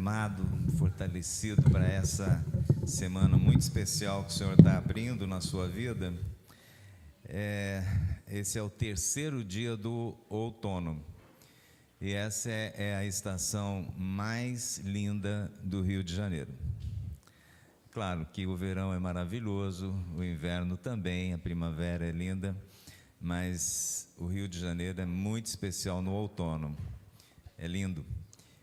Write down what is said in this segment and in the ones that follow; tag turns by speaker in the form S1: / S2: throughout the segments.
S1: animado, fortalecido para essa semana muito especial que o Senhor está abrindo na sua vida. Esse é o terceiro dia do outono e essa é a estação mais linda do Rio de Janeiro. Claro que o verão é maravilhoso, o inverno também, a primavera é linda, mas o Rio de Janeiro é muito especial no outono. É lindo.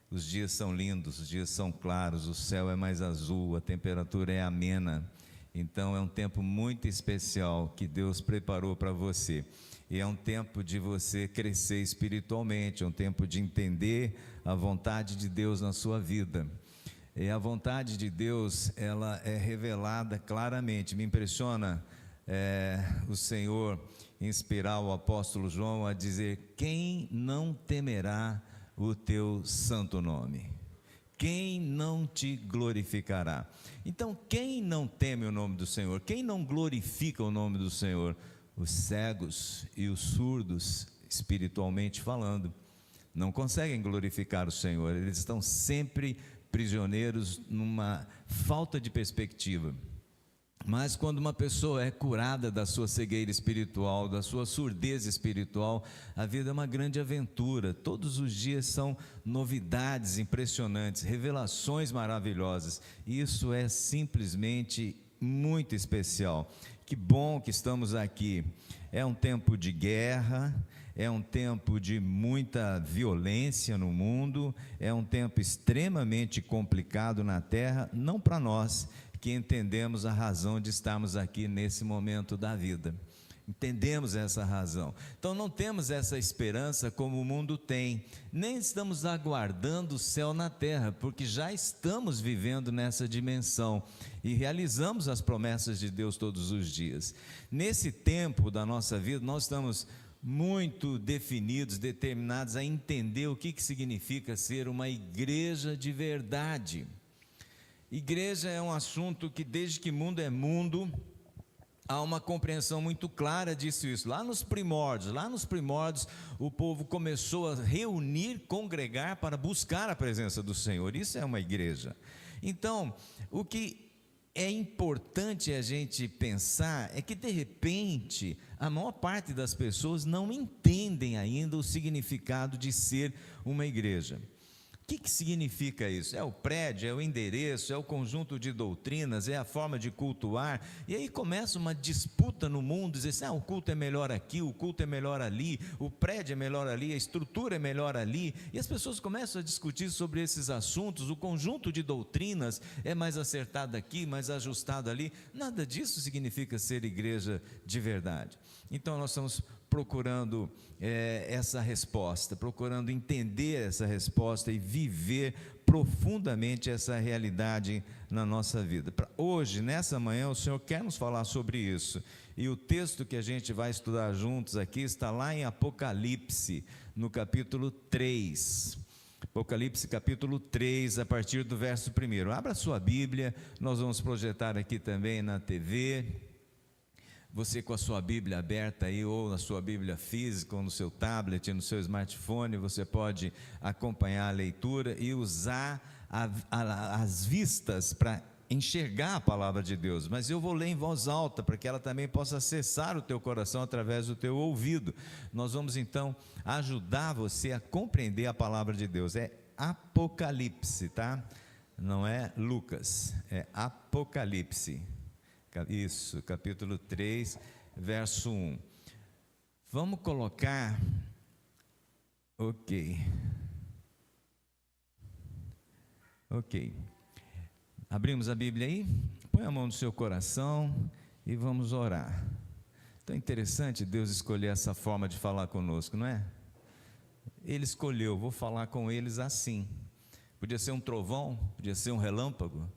S1: Os dias são lindos, os dias são claros, o céu é mais azul, a temperatura é amena. Então é um tempo muito especial que Deus preparou para você. E é um tempo de você crescer espiritualmente, é um tempo de entender a vontade de Deus na sua vida. E a vontade de Deus, ela é revelada claramente. Me impressiona o Senhor inspirar o apóstolo João a dizer: quem não temerá o teu santo nome? Quem não te glorificará? Então, quem não teme o nome do Senhor? Quem não glorifica o nome do Senhor? Os cegos e os surdos, espiritualmente falando, não conseguem glorificar o Senhor. Eles estão sempre prisioneiros numa falta de perspectiva. Mas quando uma pessoa é curada da sua cegueira espiritual, da sua surdez espiritual, a vida é uma grande aventura. Todos os dias são novidades impressionantes, revelações maravilhosas. Isso é simplesmente muito especial. Que bom que estamos aqui. É um tempo de guerra, é um tempo de muita violência no mundo, é um tempo extremamente complicado na terra, não para nós que entendemos a razão de estarmos aqui nesse momento da vida. Entendemos essa razão. Então não temos essa esperança como o mundo tem, nem estamos aguardando o céu na terra, porque já estamos vivendo nessa dimensão e realizamos as promessas de Deus todos os dias. Nesse tempo da nossa vida, nós estamos muito definidos, determinados a entender o que significa ser uma igreja de verdade. Igreja é um assunto que, desde que mundo é mundo, há uma compreensão muito clara disso. Lá nos primórdios, o povo começou a reunir, congregar para buscar a presença do Senhor. Isso é uma igreja. Então, o que é importante a gente pensar é que, de repente, a maior parte das pessoas não entendem ainda o significado de ser uma igreja. O que significa isso? É o prédio, é o endereço, é o conjunto de doutrinas, é a forma de cultuar. E aí começa uma disputa no mundo, dizer assim, o culto é melhor aqui, o culto é melhor ali, o prédio é melhor ali, a estrutura é melhor ali. E as pessoas começam a discutir sobre esses assuntos, o conjunto de doutrinas é mais acertado aqui, mais ajustado ali. Nada disso significa ser igreja de verdade. Então nós estamos procurando essa resposta, procurando entender essa resposta e viver profundamente essa realidade na nossa vida. Hoje, nessa manhã, o Senhor quer nos falar sobre isso, e o texto que a gente vai estudar juntos aqui está lá em Apocalipse, no capítulo 3. Apocalipse capítulo 3, a partir do verso 1. Abra sua Bíblia, nós vamos projetar aqui também na TV. Você com a sua Bíblia aberta aí, ou na sua Bíblia física, ou no seu tablet, no seu smartphone, você pode acompanhar a leitura e usar as vistas para enxergar a palavra de Deus. Mas eu vou ler em voz alta, para que ela também possa acessar o teu coração através do teu ouvido. Nós vamos então ajudar você a compreender a palavra de Deus. É Apocalipse, tá? Não é Lucas, é Apocalipse. Isso, capítulo 3, verso 1. Vamos colocar, ok, abrimos a Bíblia aí, põe a mão no seu coração e vamos orar. Então é interessante Deus escolher essa forma de falar conosco, não é? Ele escolheu, vou falar com eles assim. Podia ser um trovão, podia ser um relâmpago,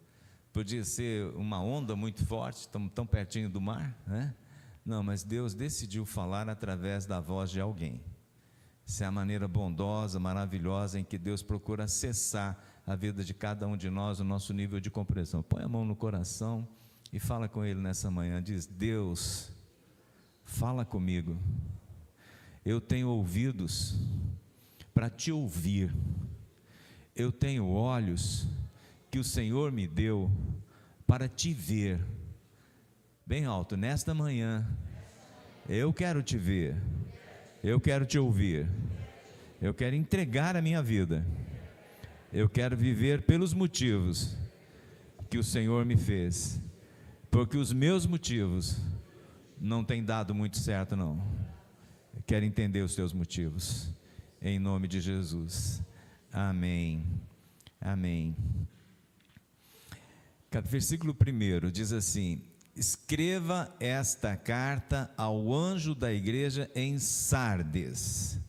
S1: podia ser uma onda muito forte, estamos tão pertinho do mar, né? Não, mas Deus decidiu falar através da voz de alguém. Essa é a maneira bondosa, maravilhosa em que Deus procura acessar a vida de cada um de nós, o nosso nível de compreensão. Põe a mão no coração e fala com Ele nessa manhã. Diz: Deus, fala comigo. Eu tenho ouvidos para te ouvir. Eu tenho olhos que o Senhor me deu para te ver. Bem alto, nesta manhã, eu quero te ver, eu quero te ouvir, eu quero entregar a minha vida, eu quero viver pelos motivos que o Senhor me fez, porque os meus motivos não têm dado muito certo não. Eu quero entender os teus motivos, em nome de Jesus, amém, amém. Versículo 1 diz assim: escreva esta carta ao anjo da igreja em Sardes.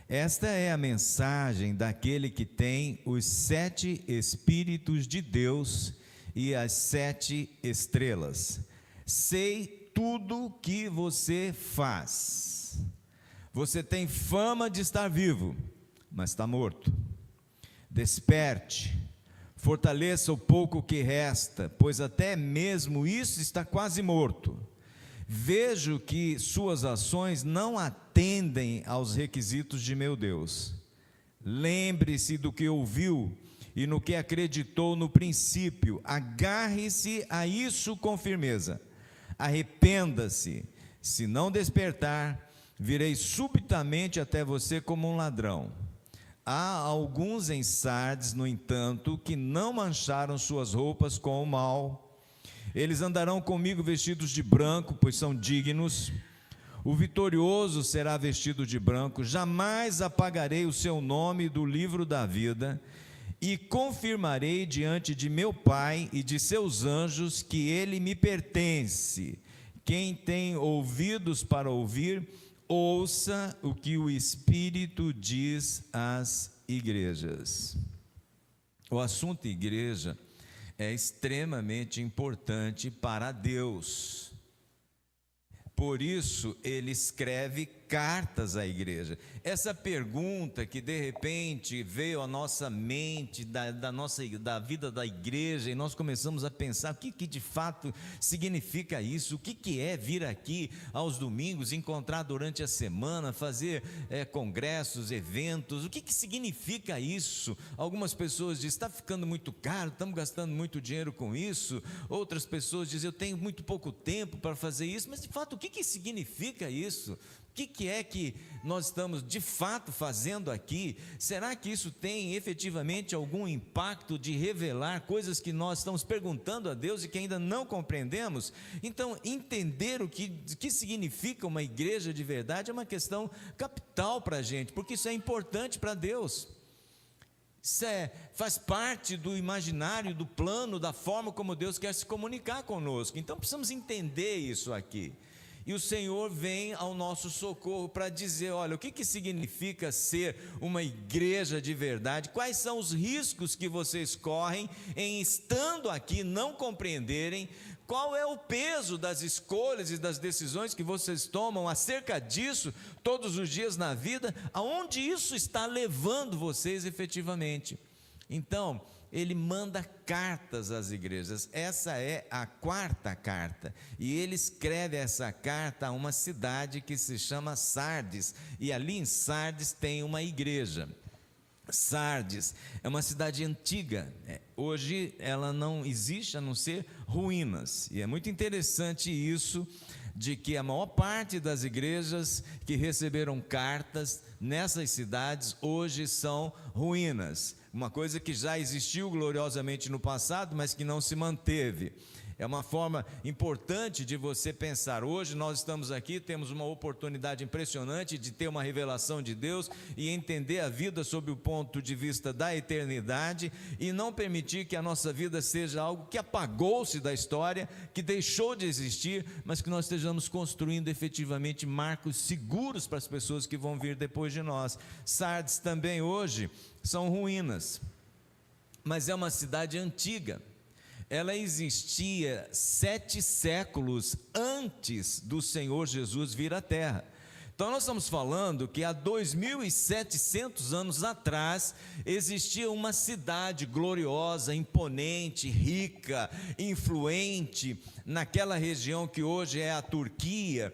S1: Esta é a mensagem daquele que tem os 7 Espíritos de Deus e as 7 estrelas. Sei tudo que você faz. Você tem fama de estar vivo, mas está morto. Desperte, fortaleça o pouco que resta, pois até mesmo isso está quase morto. Vejo que suas ações não atendem aos requisitos de meu Deus. Lembre-se do que ouviu e no que acreditou no princípio. Agarre-se a isso com firmeza. Arrependa-se. Se não despertar, virei subitamente até você como um ladrão. Há alguns em Sardes, no entanto, que não mancharam suas roupas com o mal. Eles andarão comigo vestidos de branco, pois são dignos. O vitorioso será vestido de branco. Jamais apagarei o seu nome do livro da vida, e confirmarei diante de meu Pai e de seus anjos que ele me pertence. Quem tem ouvidos para ouvir, ouça o que o Espírito diz às igrejas. O assunto igreja é extremamente importante para Deus. Por isso, ele escreve cartas à igreja. Essa pergunta que de repente veio à nossa mente, da vida da igreja, e nós começamos a pensar o que de fato significa isso, o que é vir aqui aos domingos, encontrar durante a semana, fazer congressos, eventos, o que significa isso? Algumas pessoas dizem, está ficando muito caro, estamos gastando muito dinheiro com isso. Outras pessoas dizem, eu tenho muito pouco tempo para fazer isso, mas de fato o que significa isso? O que é que nós estamos de fato fazendo aqui? Será que isso tem efetivamente algum impacto de revelar coisas que nós estamos perguntando a Deus e que ainda não compreendemos? Então, entender o que significa uma igreja de verdade é uma questão capital para a gente, porque isso é importante para Deus. Isso faz parte do imaginário, do plano, da forma como Deus quer se comunicar conosco. Então, precisamos entender isso aqui. E o Senhor vem ao nosso socorro para dizer, olha, o que significa ser uma igreja de verdade? Quais são os riscos que vocês correm em estando aqui, não compreenderem? Qual é o peso das escolhas e das decisões que vocês tomam acerca disso todos os dias na vida? Aonde isso está levando vocês efetivamente? Então, ele manda cartas às igrejas. Essa é a 4ª carta, e ele escreve essa carta a uma cidade que se chama Sardes, e ali em Sardes tem uma igreja. Sardes é uma cidade antiga, hoje ela não existe a não ser ruínas, e é muito interessante isso, de que a maior parte das igrejas que receberam cartas nessas cidades hoje são ruínas, uma coisa que já existiu gloriosamente no passado, mas que não se manteve. É uma forma importante de você pensar, hoje nós estamos aqui, temos uma oportunidade impressionante de ter uma revelação de Deus e entender a vida sob o ponto de vista da eternidade, e não permitir que a nossa vida seja algo que apagou-se da história, que deixou de existir, mas que nós estejamos construindo efetivamente marcos seguros para as pessoas que vão vir depois de nós. Sardes também hoje são ruínas, mas é uma cidade antiga. Ela existia 7 séculos antes do Senhor Jesus vir à terra. Então nós estamos falando que há 2.700 anos atrás existia uma cidade gloriosa, imponente, rica, influente, naquela região que hoje é a Turquia,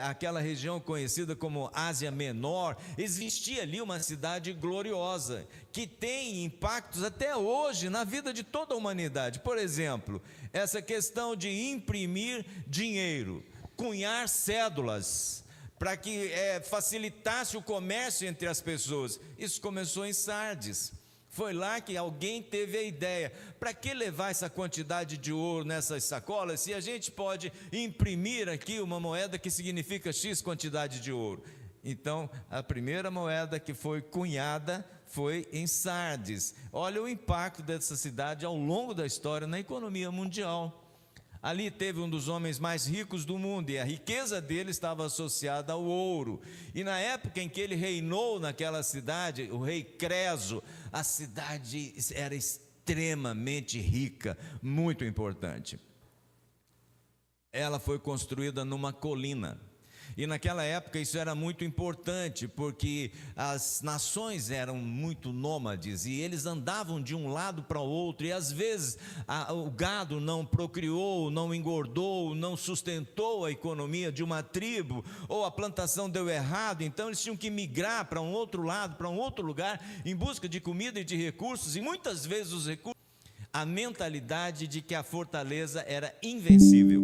S1: aquela região conhecida como Ásia Menor. Existia ali uma cidade gloriosa, que tem impactos até hoje na vida de toda a humanidade. Por exemplo, essa questão de imprimir dinheiro, cunhar cédulas, para que facilitasse o comércio entre as pessoas. Isso começou em Sardes. Foi lá que alguém teve a ideia: para que levar essa quantidade de ouro nessas sacolas, se a gente pode imprimir aqui uma moeda que significa X quantidade de ouro? Então, a primeira moeda que foi cunhada foi em Sardes. Olha o impacto dessa cidade ao longo da história na economia mundial. Ali teve um dos homens mais ricos do mundo, e a riqueza dele estava associada ao ouro. E na época em que ele reinou naquela cidade, o rei Creso, a cidade era extremamente rica, muito importante. Ela foi construída numa colina. E naquela época isso era muito importante, porque as nações eram muito nômades e eles andavam de um lado para o outro, e às vezes o gado não procriou, não engordou, não sustentou a economia de uma tribo, ou a plantação deu errado, então eles tinham que migrar para um outro lado, para um outro lugar, em busca de comida e de recursos, e muitas vezes os recursos, a mentalidade de que a fortaleza era invencível,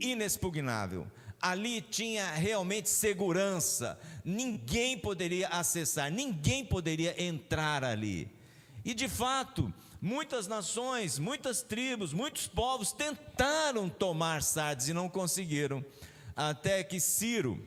S1: inexpugnável. Ali tinha realmente segurança, ninguém poderia acessar, ninguém poderia entrar ali. E de fato, muitas nações, muitas tribos, muitos povos tentaram tomar Sardes e não conseguiram, até que Ciro,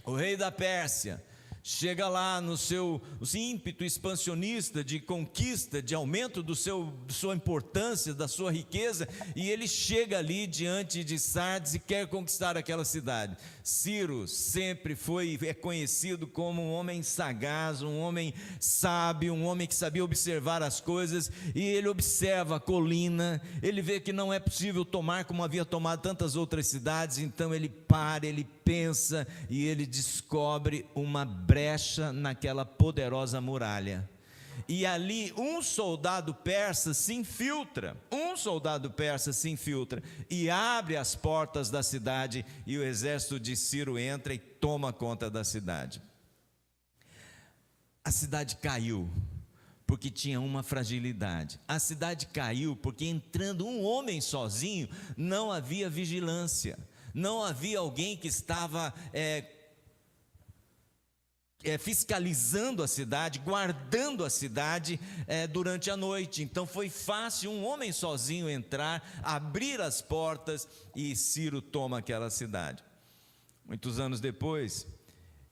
S1: o rei da Pérsia, chega lá no seu ímpeto expansionista de conquista, de aumento da sua importância, da sua riqueza, e ele chega ali diante de Sardes e quer conquistar aquela cidade. Ciro sempre é conhecido como um homem sagaz, um homem sábio, um homem que sabia observar as coisas, e ele observa a colina, ele vê que não é possível tomar como havia tomado tantas outras cidades, então ele para, ele pensa e ele descobre uma brecha naquela poderosa muralha. E ali um soldado persa se infiltra e abre as portas da cidade, e o exército de Ciro entra e toma conta da cidade. A cidade caiu porque tinha uma fragilidade. A cidade caiu porque, entrando um homem sozinho, não havia vigilância, não havia alguém que estava fiscalizando a cidade, guardando a cidade durante a noite. Então foi fácil um homem sozinho entrar, abrir as portas, e Ciro toma aquela cidade. Muitos anos depois,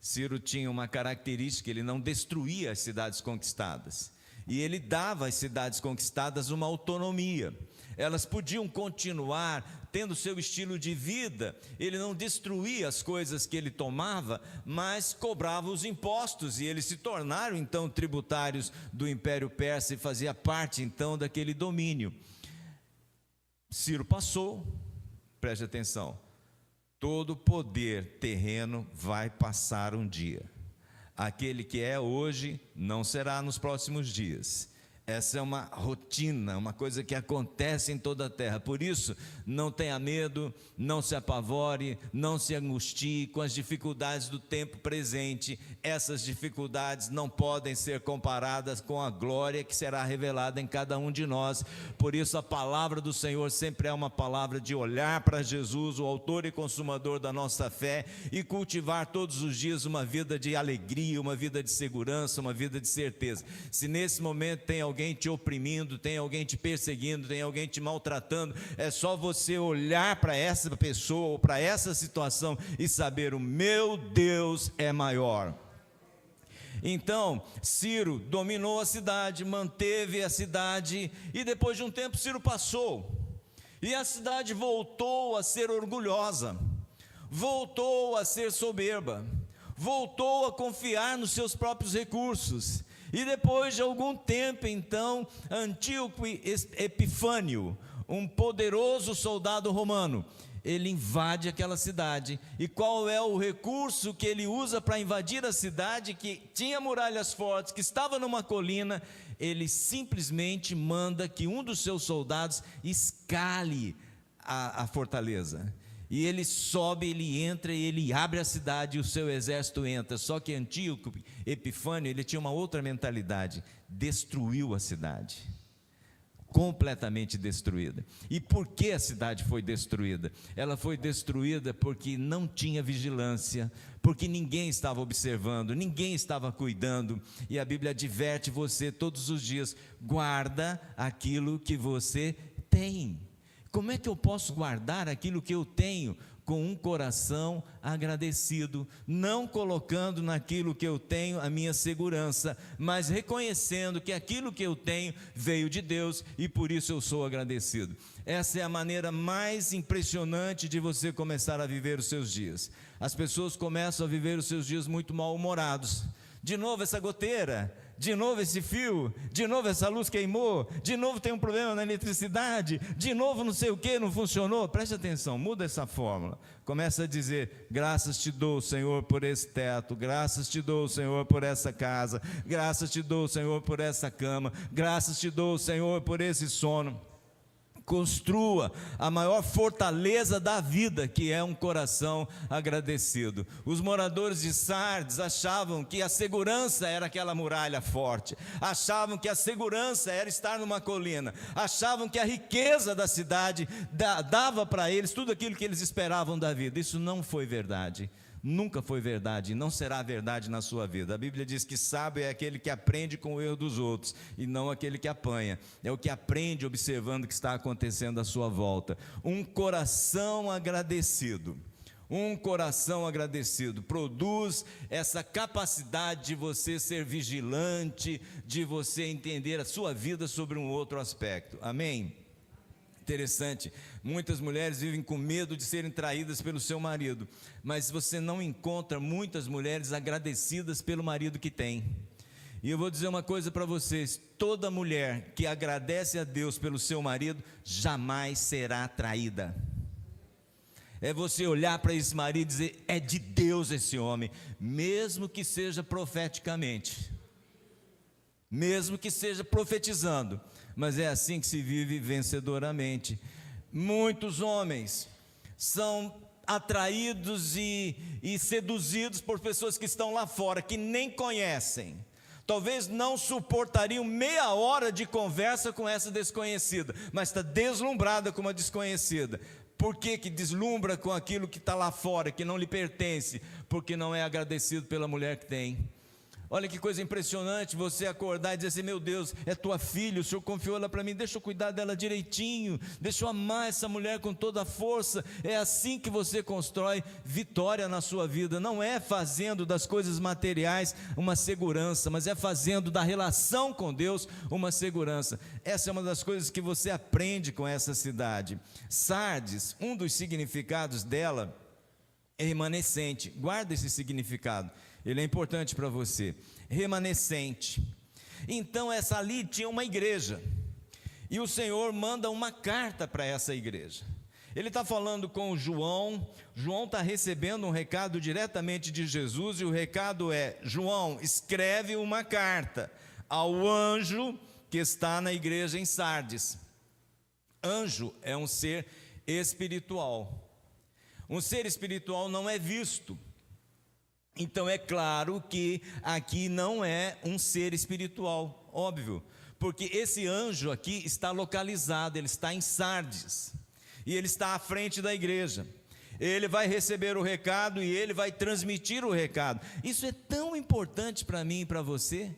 S1: Ciro tinha uma característica: ele não destruía as cidades conquistadas, e ele dava às cidades conquistadas uma autonomia. Elas podiam continuar tendo seu estilo de vida. Ele não destruía as coisas que ele tomava, mas cobrava os impostos, e eles se tornaram então tributários do Império Persa, e fazia parte então daquele domínio. Ciro passou, preste atenção, todo poder terreno vai passar um dia. Aquele que é hoje não será nos próximos dias. Essa é uma rotina, uma coisa que acontece em toda a terra. Por isso, não tenha medo, não se apavore, não se angustie com as dificuldades do tempo presente. Essas dificuldades não podem ser comparadas com a glória que será revelada em cada um de nós. Por isso, a palavra do Senhor sempre é uma palavra de olhar para Jesus, o autor e consumador da nossa fé, e cultivar todos os dias uma vida de alegria, uma vida de segurança, uma vida de certeza. Se nesse momento tem alguém te oprimindo, tem alguém te perseguindo, tem alguém te maltratando, é só você olhar para essa pessoa ou para essa situação e saber: o meu Deus é maior. Então Ciro dominou a cidade, manteve a cidade, e depois de um tempo Ciro passou, e a cidade voltou a ser orgulhosa, voltou a ser soberba, voltou a confiar nos seus próprios recursos. E depois de algum tempo, então, Antíoco Epifânio, um poderoso soldado romano, ele invade aquela cidade. E qual é o recurso que ele usa para invadir a cidade, que tinha muralhas fortes, que estava numa colina? Ele simplesmente manda que um dos seus soldados escale a fortaleza. E ele sobe, ele entra e ele abre a cidade e o seu exército entra. Só que Antíoco Epifânio, ele tinha uma outra mentalidade: destruiu a cidade, completamente destruída. E por que a cidade foi destruída? Ela foi destruída porque não tinha vigilância, porque ninguém estava observando, ninguém estava cuidando. E a Bíblia adverte você todos os dias: guarda aquilo que você tem. Como é que eu posso guardar aquilo que eu tenho? Com um coração agradecido, não colocando naquilo que eu tenho a minha segurança, mas reconhecendo que aquilo que eu tenho veio de Deus e por isso eu sou agradecido. Essa é a maneira mais impressionante de você começar a viver os seus dias. As pessoas começam a viver os seus dias muito mal-humorados. De novo essa goteira, de novo esse fio, de novo essa luz queimou, de novo tem um problema na eletricidade, de novo não sei o que, não funcionou. Preste atenção, muda essa fórmula. Começa a dizer: graças te dou, Senhor, por esse teto, graças te dou, Senhor, por essa casa, graças te dou, Senhor, por essa cama, graças te dou, Senhor, por esse sono. Construa a maior fortaleza da vida, que é um coração agradecido. Os moradores de Sardes achavam que a segurança era aquela muralha forte, achavam que a segurança era estar numa colina, achavam que a riqueza da cidade dava para eles tudo aquilo que eles esperavam da vida. Isso não foi verdade. Nunca foi verdade e não será verdade na sua vida. A Bíblia diz que sábio é aquele que aprende com o erro dos outros e não aquele que apanha. É o que aprende observando o que está acontecendo à sua volta. Um coração agradecido produz essa capacidade de você ser vigilante, de você entender a sua vida sobre um outro aspecto. Amém? Interessante, muitas mulheres vivem com medo de serem traídas pelo seu marido, mas você não encontra muitas mulheres agradecidas pelo marido que tem. E eu vou dizer uma coisa para vocês: toda mulher que agradece a Deus pelo seu marido jamais será traída. É você olhar para esse marido e dizer: é de Deus esse homem, mesmo que seja profeticamente, mesmo que seja profetizando. Mas é assim que se vive vencedoramente. Muitos homens são atraídos e seduzidos por pessoas que estão lá fora, que nem conhecem. Talvez não suportariam meia hora de conversa com essa desconhecida, mas está deslumbrada com uma desconhecida. Por que deslumbra com aquilo que está lá fora, que não lhe pertence? Porque não é agradecido pela mulher que tem. Olha que coisa impressionante, você acordar e dizer assim: meu Deus, é tua filha, o Senhor confiou ela para mim, deixa eu cuidar dela direitinho, deixa eu amar essa mulher com toda a força. É assim que você constrói vitória na sua vida. Não é fazendo das coisas materiais uma segurança, mas é fazendo da relação com Deus uma segurança. Essa é uma das coisas que você aprende com essa cidade. Sardes, um dos significados dela é remanescente. Guarda esse significado, ele é importante para você. Remanescente. Então essa ali tinha uma igreja, e o Senhor manda uma carta para essa igreja. Ele está falando com o João. João está recebendo um recado diretamente de Jesus, e o recado é: João, escreve uma carta ao anjo que está na igreja em Sardes. Anjo é um ser espiritual. Um ser espiritual não é visto. Então é claro que aqui não é um ser espiritual, óbvio, porque esse anjo aqui está localizado, ele está em Sardes, e ele está à frente da igreja. Ele vai receber o recado e ele vai transmitir o recado. Isso é tão importante para mim e para você,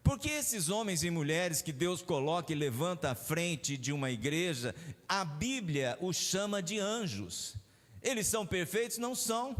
S1: porque esses homens e mulheres que Deus coloca e levanta à frente de uma igreja, a Bíblia os chama de anjos. Eles são perfeitos? Não são.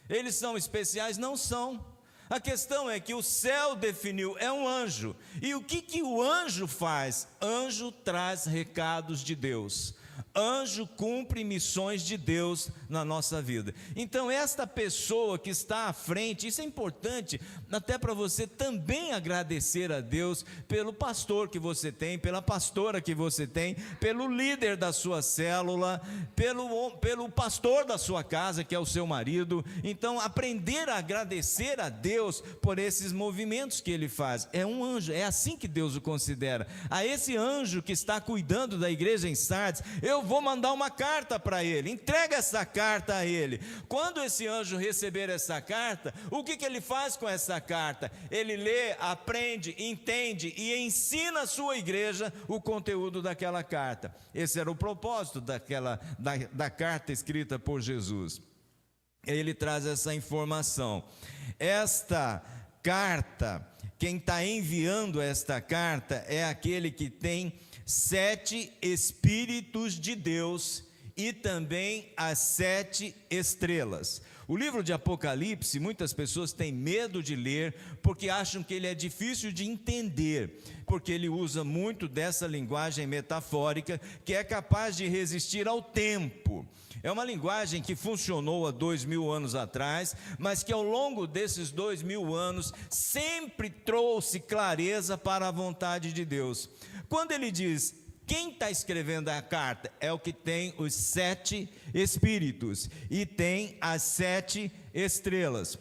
S1: Eles são especiais? Não são. A questão é que o céu definiu, é um anjo. E o que o anjo faz? Anjo traz recados de Deus. Anjo cumpre missões de Deus na nossa vida. Então esta pessoa que está à frente, isso é importante até para você também agradecer a Deus pelo pastor que você tem, pela pastora que você tem, pelo líder da sua célula, pelo pastor da sua casa, que é o seu marido. Então aprender a agradecer a Deus por esses movimentos que ele faz. É um anjo, é assim que Deus o considera. A esse anjo que está cuidando da igreja em Sardes, eu vou mandar uma carta para ele, entrega essa carta a ele. Quando esse anjo receber essa carta, o que ele faz com essa carta? Ele lê, aprende, entende e ensina a sua igreja o conteúdo daquela carta. Esse era o propósito da carta escrita por Jesus. Ele traz essa informação. Esta carta, quem está enviando esta carta é aquele que tem 7 Espíritos de Deus e também as 7 estrelas. O livro de Apocalipse, muitas pessoas têm medo de ler, porque acham que ele é difícil de entender, porque ele usa muito dessa linguagem metafórica, que é capaz de resistir ao tempo. É uma linguagem que funcionou há 2000 anos atrás, mas que ao longo desses 2000 anos, sempre trouxe clareza para a vontade de Deus. Quando ele diz, quem está escrevendo a carta? É o que tem os 7 Espíritos e tem as 7 estrelas.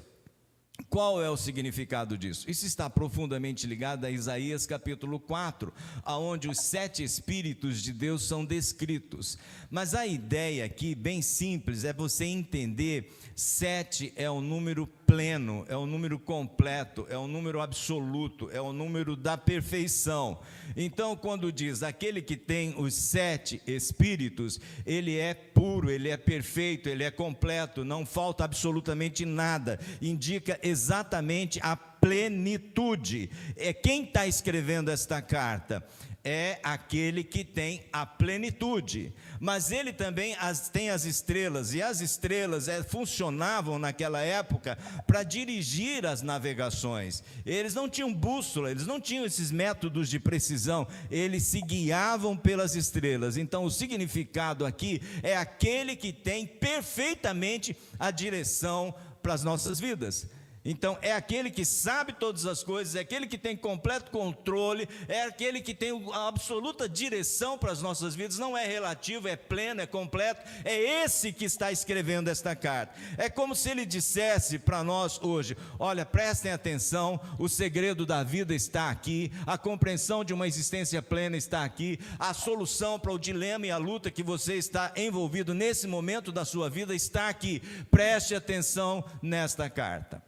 S1: Qual é o significado disso? Isso está profundamente ligado a Isaías capítulo 4, onde os 7 Espíritos de Deus são descritos. Mas a ideia aqui, bem simples, é você entender, 7 é um número pleno, é um número completo, é um número absoluto, é o número da perfeição. Então, quando diz aquele que tem os 7 Espíritos, ele é puro, ele é perfeito, ele é completo, não falta absolutamente nada, indica exatamente a plenitude. Quem está escrevendo esta carta? É aquele que tem a plenitude, mas ele também tem as estrelas, e as estrelas funcionavam naquela época para dirigir as navegações. Eles não tinham bússola, eles não tinham esses métodos de precisão, eles se guiavam pelas estrelas. Então o significado aqui é aquele que tem perfeitamente a direção para as nossas vidas. Então é aquele que sabe todas as coisas, é aquele que tem completo controle, é aquele que tem a absoluta direção para as nossas vidas. Não é relativo, é pleno, é completo. É esse que está escrevendo esta carta. É como se ele dissesse para nós hoje: olha, prestem atenção, o segredo da vida está aqui, a compreensão de uma existência plena está aqui, a solução para o dilema e a luta que você está envolvido nesse momento da sua vida está aqui. Preste atenção nesta carta.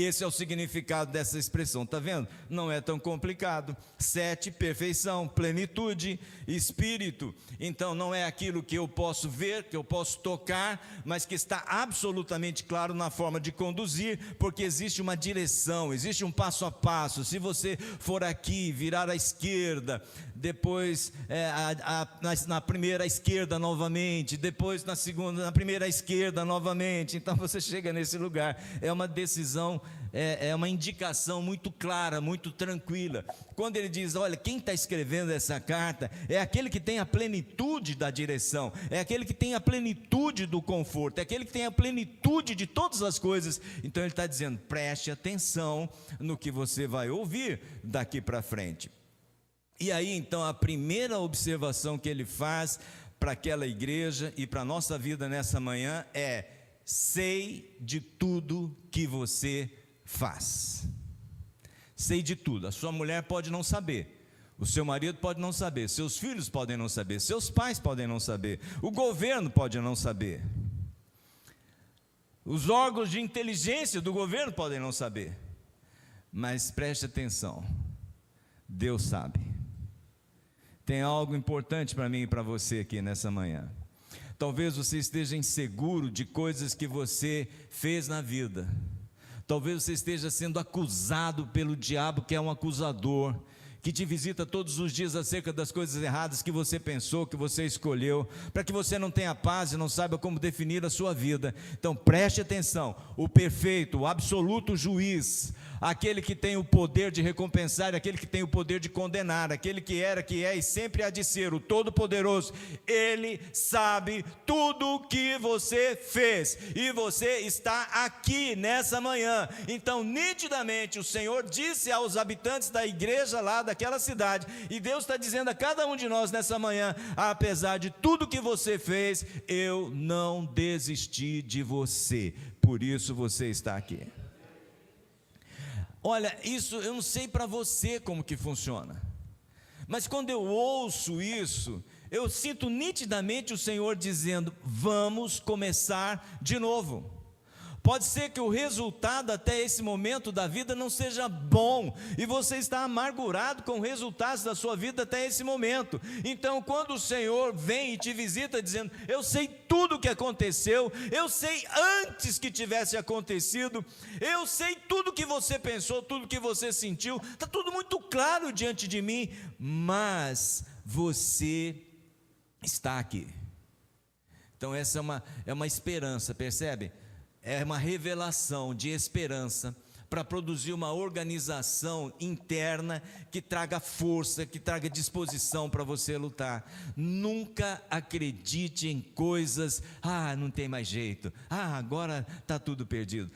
S1: Esse é o significado dessa expressão, está vendo? Não é tão complicado. 7, perfeição, plenitude, espírito. Então não é aquilo que eu posso ver, que eu posso tocar, mas que está absolutamente claro na forma de conduzir, porque existe uma direção, existe um passo a passo. Se você for aqui, virar à esquerda, depois na primeira à esquerda novamente, depois na segunda, na primeira à esquerda novamente, então você chega nesse lugar. É uma decisão, é uma indicação muito clara, muito tranquila. Quando ele diz, olha, quem está escrevendo essa carta é aquele que tem a plenitude da direção, é aquele que tem a plenitude do conforto, é aquele que tem a plenitude de todas as coisas. Então ele está dizendo, preste atenção no que você vai ouvir daqui para frente. E aí então a primeira observação que ele faz para aquela igreja e para a nossa vida nessa manhã é: sei de tudo que você faz. Sei de tudo. A sua mulher pode não saber, o seu marido pode não saber, seus filhos podem não saber, seus pais podem não saber, o governo pode não saber, os órgãos de inteligência do governo podem não saber, mas preste atenção, Deus sabe. Tem algo importante para mim e para você aqui nessa manhã. Talvez você esteja inseguro de coisas que você fez na vida. Talvez você esteja sendo acusado pelo diabo, que é um acusador, que te visita todos os dias acerca das coisas erradas que você pensou, que você escolheu, para que você não tenha paz e não saiba como definir a sua vida. Então preste atenção: o perfeito, o absoluto juiz, aquele que tem o poder de recompensar, aquele que tem o poder de condenar, aquele que era, que é e sempre há de ser, o Todo-Poderoso, Ele sabe tudo o que você fez, e você está aqui nessa manhã. Então nitidamente o Senhor disse aos habitantes da igreja lá daquela cidade, e Deus está dizendo a cada um de nós nessa manhã: apesar de tudo que você fez, eu não desisti de você, por isso você está aqui. Olha, isso eu não sei para você como que funciona, mas quando eu ouço isso, eu sinto nitidamente o Senhor dizendo: vamos começar de novo. Pode ser que o resultado até esse momento da vida não seja bom, e você está amargurado com os resultados da sua vida até esse momento. Então quando o Senhor vem e te visita dizendo: eu sei tudo o que aconteceu, eu sei antes que tivesse acontecido, eu sei tudo que você pensou, tudo que você sentiu, está tudo muito claro diante de mim, mas você está aqui. Então essa é uma esperança, percebe? É uma revelação de esperança para produzir uma organização interna que traga força, que traga disposição para você lutar. Nunca acredite em coisas: não tem mais jeito, agora está tudo perdido,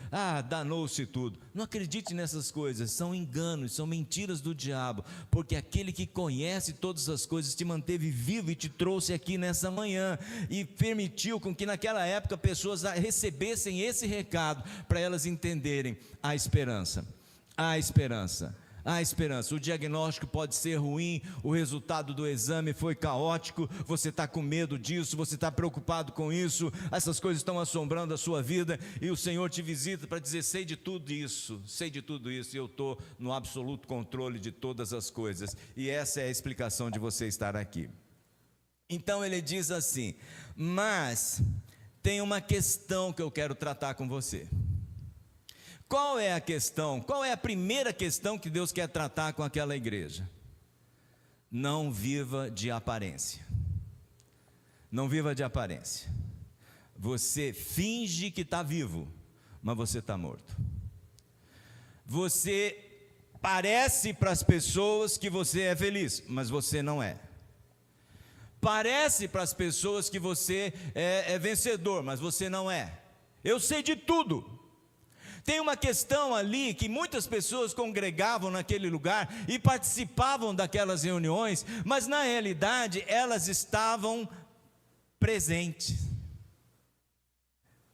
S1: danou-se tudo. Não acredite nessas coisas, são enganos, são mentiras do diabo, porque aquele que conhece todas as coisas te manteve vivo e te trouxe aqui nessa manhã, e permitiu com que naquela época pessoas recebessem esse recado, para elas entenderem a esperança. A esperança. O diagnóstico pode ser ruim, o resultado do exame foi caótico, você está com medo disso, você está preocupado com isso, essas coisas estão assombrando a sua vida, e o Senhor te visita para dizer: sei de tudo isso, e eu estou no absoluto controle de todas as coisas, e essa é a explicação de você estar aqui. Então ele diz assim: mas tem uma questão que eu quero tratar com você. Qual é a questão? Qual é a primeira questão que Deus quer tratar com aquela igreja? Não viva de aparência. Não viva de aparência. Você finge que está vivo, mas você está morto. Você parece para as pessoas que você é feliz, mas você não é. Parece para as pessoas que você é vencedor, mas você não é. Eu sei de tudo. Tem uma questão ali que muitas pessoas congregavam naquele lugar e participavam daquelas reuniões, mas na realidade elas estavam presentes.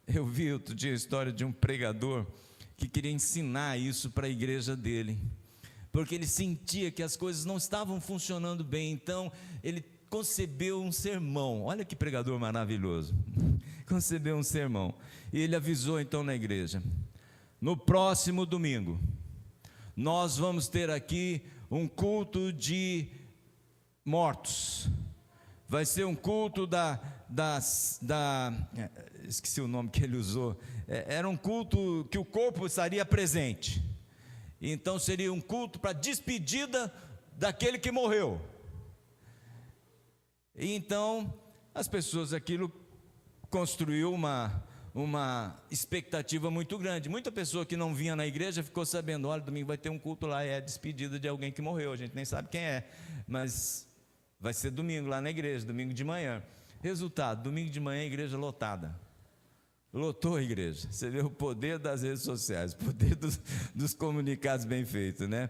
S1: Eu vi outro dia a história de um pregador que queria ensinar isso para a igreja dele, porque ele sentia que as coisas não estavam funcionando bem, então ele concebeu um sermão. Olha que pregador maravilhoso. Concebeu um sermão, e ele avisou então na igreja: no próximo domingo, nós vamos ter aqui um culto de mortos. Vai ser um culto esqueci o nome que ele usou. Era um culto que o corpo estaria presente. Então seria um culto para despedida daquele que morreu. E então as pessoas, aquilo construiu uma expectativa muito grande. Muita pessoa que não vinha na igreja ficou sabendo: olha, domingo vai ter um culto lá, é a despedida de alguém que morreu, a gente nem sabe quem é, mas vai ser domingo lá na igreja, domingo de manhã. Resultado: domingo de manhã a igreja lotada, lotou a igreja. Você vê o poder das redes sociais, o poder dos comunicados bem feitos, né?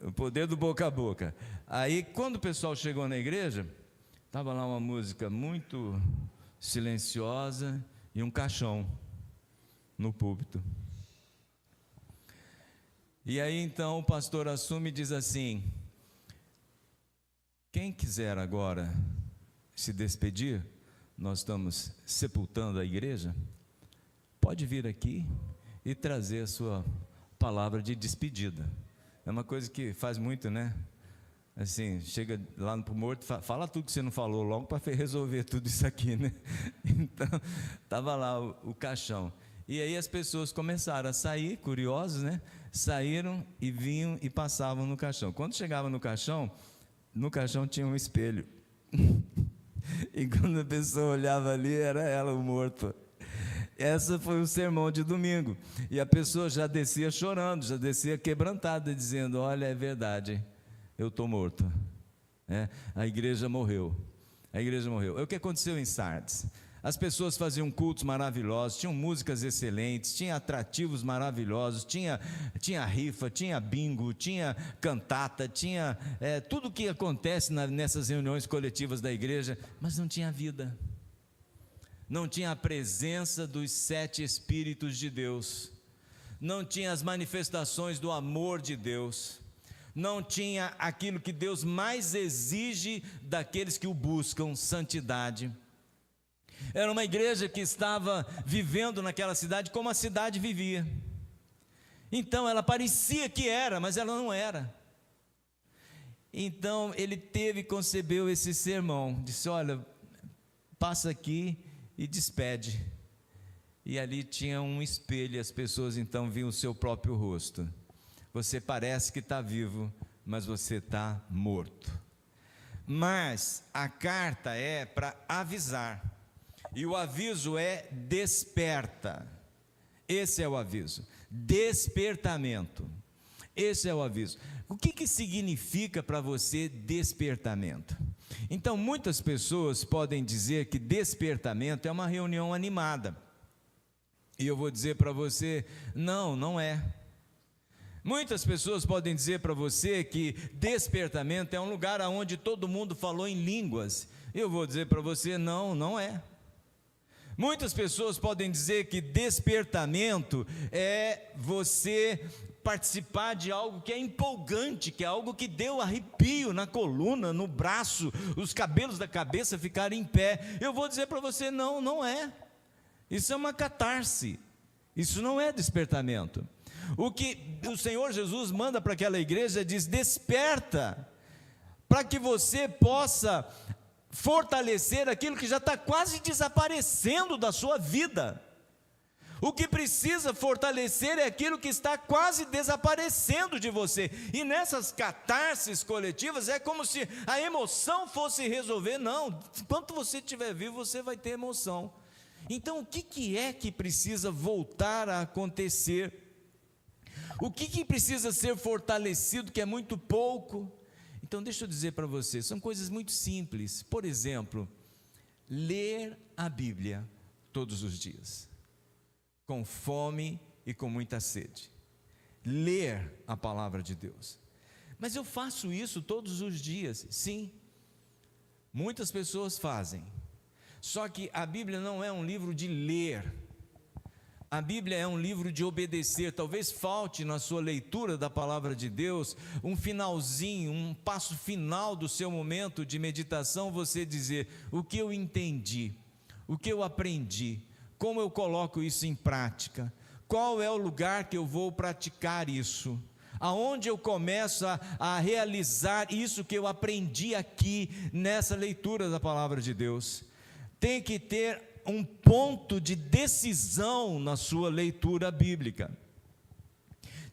S1: O poder do boca a boca. Aí quando o pessoal chegou na igreja, estava lá uma música muito silenciosa e um caixão no púlpito. E aí então o pastor assume e diz assim: quem quiser agora se despedir, nós estamos sepultando a igreja, pode vir aqui e trazer a sua palavra de despedida. É uma coisa que faz muito, né? Assim, chega lá no morto, fala tudo que você não falou logo para resolver tudo isso aqui, né? Então, estava lá o caixão. E aí as pessoas começaram a sair, curiosos, né? Saíram e vinham e passavam no caixão. Quando chegava no caixão tinha um espelho. E quando a pessoa olhava ali, era ela o morto. Esse foi o sermão de domingo. E a pessoa já descia chorando, já descia quebrantada, dizendo: olha, é verdade, eu estou morto. A igreja morreu. A igreja morreu. É o que aconteceu em Sardes. As pessoas faziam cultos maravilhosos, tinham músicas excelentes, tinha atrativos maravilhosos, tinha rifa, tinha bingo, tinha cantata, tinha tudo o que acontece nessas reuniões coletivas da igreja, mas não tinha vida. Não tinha a presença dos 7 Espíritos de Deus, não tinha as manifestações do amor de Deus, não tinha aquilo que Deus mais exige daqueles que o buscam, santidade. Era uma igreja que estava vivendo naquela cidade como a cidade vivia. Então ela parecia que era, mas ela não era. Então ele concebeu esse sermão, disse: olha, passa aqui e despede. E ali tinha um espelho, e as pessoas então viam o seu próprio rosto. Você parece que está vivo, mas você está morto. Mas a carta é para avisar, e o aviso é desperta. Esse é o aviso, despertamento. Esse é o aviso. O que significa para você despertamento? Então, muitas pessoas podem dizer que despertamento é uma reunião animada. E eu vou dizer para você: não, não é. Muitas pessoas podem dizer para você que despertamento é um lugar onde todo mundo falou em línguas. E eu vou dizer para você: não, não é. Muitas pessoas podem dizer que despertamento é você participar de algo que é empolgante, que é algo que deu arrepio na coluna, no braço, os cabelos da cabeça ficarem em pé. Eu vou dizer para você: não, não é. Isso é uma catarse, isso não é despertamento. O que o Senhor Jesus manda para aquela igreja, diz: desperta, para que você possa fortalecer aquilo que já está quase desaparecendo da sua vida. O que precisa fortalecer é aquilo que está quase desaparecendo de você. E nessas catarses coletivas é como se a emoção fosse resolver. Não, enquanto você estiver vivo, você vai ter emoção. Então o que é que precisa voltar a acontecer? O que precisa ser fortalecido, que é muito pouco? Então deixa eu dizer para você, são coisas muito simples. Por exemplo, ler a Bíblia todos os dias, com fome e com muita sede. Ler a palavra de Deus. Mas eu faço isso todos os dias. Sim, muitas pessoas fazem. Só que a Bíblia não é um livro de ler. A Bíblia é um livro de obedecer. Talvez falte na sua leitura da palavra de Deus um finalzinho, um passo final do seu momento de meditação, você dizer: o que eu entendi, o que eu aprendi, como eu coloco isso em prática, qual é o lugar que eu vou praticar isso, aonde eu começo a realizar isso que eu aprendi aqui nessa leitura da palavra de Deus. Tem que ter um ponto de decisão na sua leitura bíblica.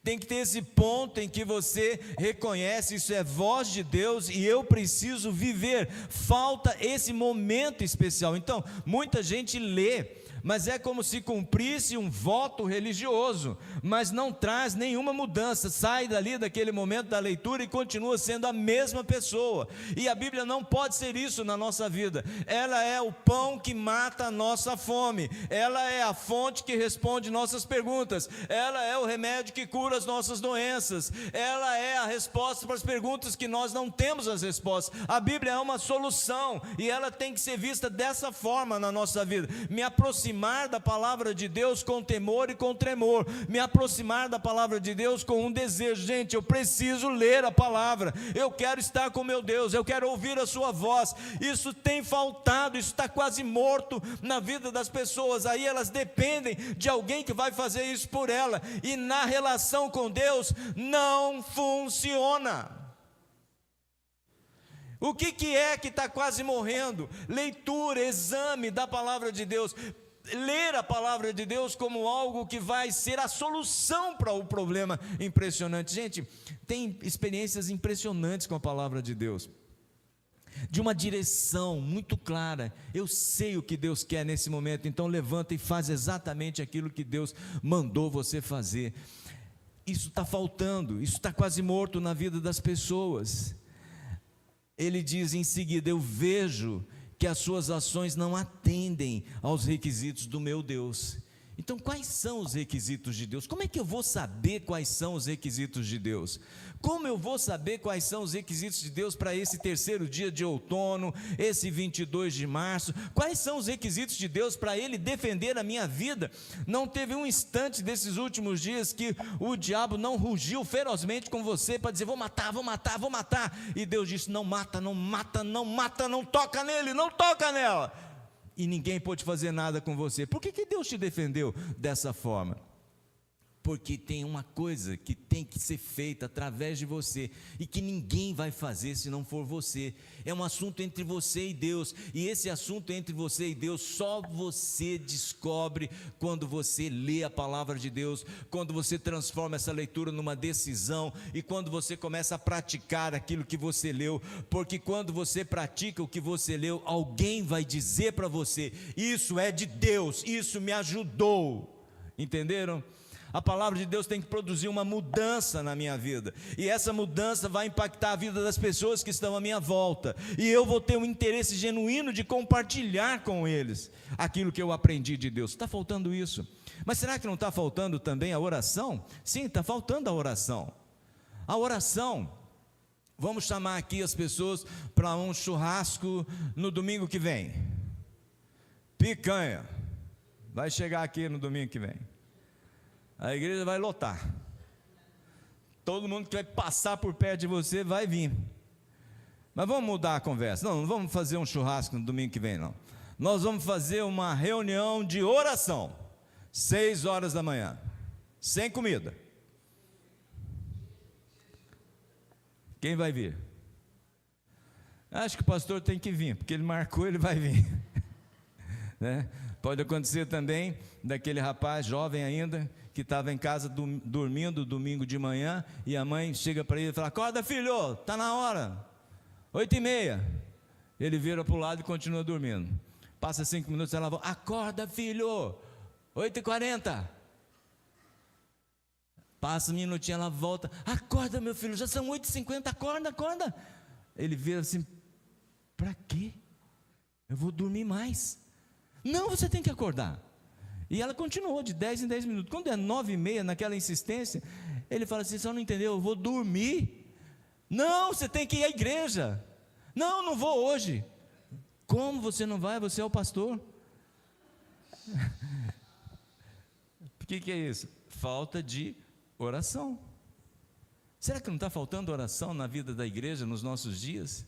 S1: Tem que ter esse ponto em que você reconhece: isso é voz de Deus e eu preciso viver. Falta esse momento especial. Então, muita gente lê, mas é como se cumprisse um voto religioso, mas não traz nenhuma mudança. Sai dali daquele momento da leitura e continua sendo a mesma pessoa. E a Bíblia não pode ser isso na nossa vida. Ela é o pão que mata a nossa fome, ela é a fonte que responde nossas perguntas, ela é o remédio que cura as nossas doenças, ela é a resposta para as perguntas que nós não temos as respostas. A Bíblia é uma solução e ela tem que ser vista dessa forma na nossa vida. Me aproximar da palavra de Deus com temor e com tremor, me aproximar da palavra de Deus com um desejo: gente, eu preciso ler a palavra, eu quero estar com meu Deus, eu quero ouvir a sua voz. Isso tem faltado, isso está quase morto na vida das pessoas. Aí elas dependem de alguém que vai fazer isso por ela, e na relação com Deus não funciona. O que é que está quase morrendo? Leitura, exame da palavra de Deus. ler a palavra de Deus como algo que vai ser a solução para o problema impressionante. Gente, tem experiências impressionantes com a palavra de Deus, de uma direção muito clara. Eu sei o que Deus quer nesse momento, então levanta e faz exatamente aquilo que Deus mandou você fazer. Isso está faltando, isso está quase morto na vida das pessoas. Ele diz em seguida: eu vejo que as suas ações não atendem aos requisitos do meu Deus. Então, quais são os requisitos de Deus? Como é que eu vou saber quais são os requisitos de Deus? Como eu vou saber quais são os requisitos de Deus para esse terceiro dia de outono, esse 22 de março? Quais são os requisitos de Deus para Ele defender a minha vida? Não teve um instante desses últimos dias que o diabo não rugiu ferozmente com você para dizer: vou matar, vou matar, vou matar. E Deus disse: não mata, não mata, não mata, não toca nele, não toca nela. E ninguém pôde fazer nada com você. Por que Deus te defendeu dessa forma? Porque tem uma coisa que tem que ser feita através de você, e que ninguém vai fazer se não for você. É um assunto entre você e Deus, e esse assunto entre você e Deus só você descobre quando você lê a palavra de Deus, quando você transforma essa leitura numa decisão, e quando você começa a praticar aquilo que você leu. Porque quando você pratica o que você leu, alguém vai dizer para você: isso é de Deus, isso me ajudou. Entenderam? A palavra de Deus tem que produzir uma mudança na minha vida, e essa mudança vai impactar a vida das pessoas que estão à minha volta, e eu vou ter um interesse genuíno de compartilhar com eles aquilo que eu aprendi de Deus. Está faltando isso. Mas será que não está faltando também a oração? Sim, está faltando a oração. A oração, vamos chamar aqui as pessoas para um churrasco no domingo que vem. Picanha vai chegar aqui no domingo que vem. A igreja vai lotar. Todo mundo que vai passar por perto de você vai vir. Mas vamos mudar a conversa. Não vamos fazer um churrasco no domingo que vem, não. Nós vamos fazer uma reunião de oração, 6 horas da manhã, sem comida. Quem vai vir? Acho que o pastor tem que vir, porque ele marcou, ele vai vir. Né? Pode acontecer também daquele rapaz jovem ainda, que estava em casa dormindo domingo de manhã, e a mãe chega para ele e fala: acorda, filho, está na hora, 8h30. Ele vira para o lado e continua dormindo. Passa 5 minutos, ela volta: acorda, filho, 8h40. Passa um minutinho, ela volta: acorda, meu filho, já são 8h50, acorda. Ele vira assim: para quê? Eu vou dormir mais. Não, você tem que acordar. E ela continuou de 10 em 10 minutos. Quando é 9h30, naquela insistência, ele fala assim: você não entendeu, eu vou dormir. Não, você tem que ir à igreja. Não vou hoje. Como você não vai? Você é o pastor. O que é isso? Falta de oração. Será que não está faltando oração na vida da igreja nos nossos dias?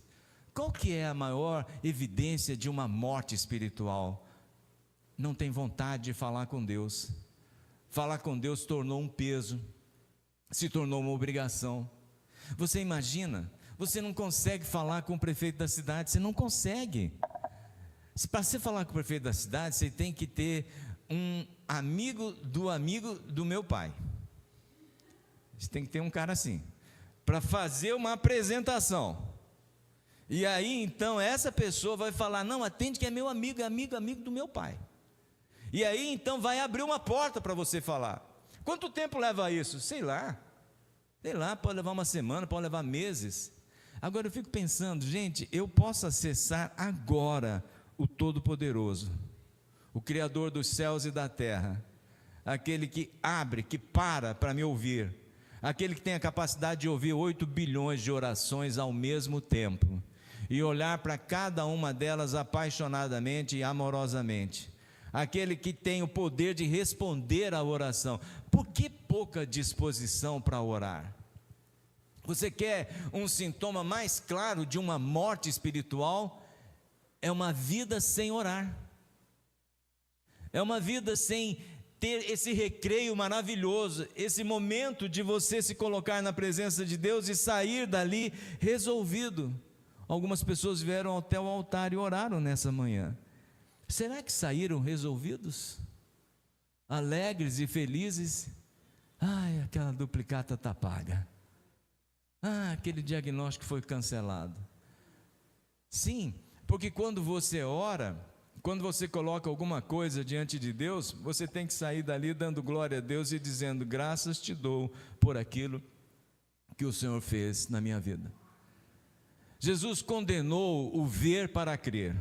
S1: Qual que é a maior evidência de uma morte espiritual? Não tem vontade de falar com Deus. Falar com Deus tornou um peso, se tornou uma obrigação. Você imagina, você não consegue falar com o prefeito da cidade, você não consegue. Para você falar com o prefeito da cidade, você tem que ter um amigo do meu pai. Você tem que ter um cara assim, para fazer uma apresentação. E aí então essa pessoa vai falar: não, atende que é meu amigo, é amigo do meu pai. E aí então vai abrir uma porta para você falar. Quanto tempo leva isso? Sei lá, pode levar uma semana, pode levar meses. Agora eu fico pensando, gente, eu posso acessar agora o Todo-Poderoso, o Criador dos céus e da terra, aquele que abre, que para me ouvir, aquele que tem a capacidade de ouvir 8 bilhões de orações ao mesmo tempo, e olhar para cada uma delas apaixonadamente e amorosamente, aquele que tem o poder de responder à oração. Por que pouca disposição para orar? Você quer um sintoma mais claro de uma morte espiritual? É uma vida sem orar, é uma vida sem ter esse recreio maravilhoso, esse momento de você se colocar na presença de Deus e sair dali resolvido. Algumas pessoas vieram até o altar e oraram nessa manhã. será que saíram resolvidos? Alegres e felizes? Ai, aquela duplicata está paga. Aquele diagnóstico foi cancelado. Sim, porque quando você ora, quando você coloca alguma coisa diante de Deus, você tem que sair dali dando glória a Deus e dizendo: graças te dou por aquilo que o Senhor fez na minha vida. Jesus condenou o ver para crer.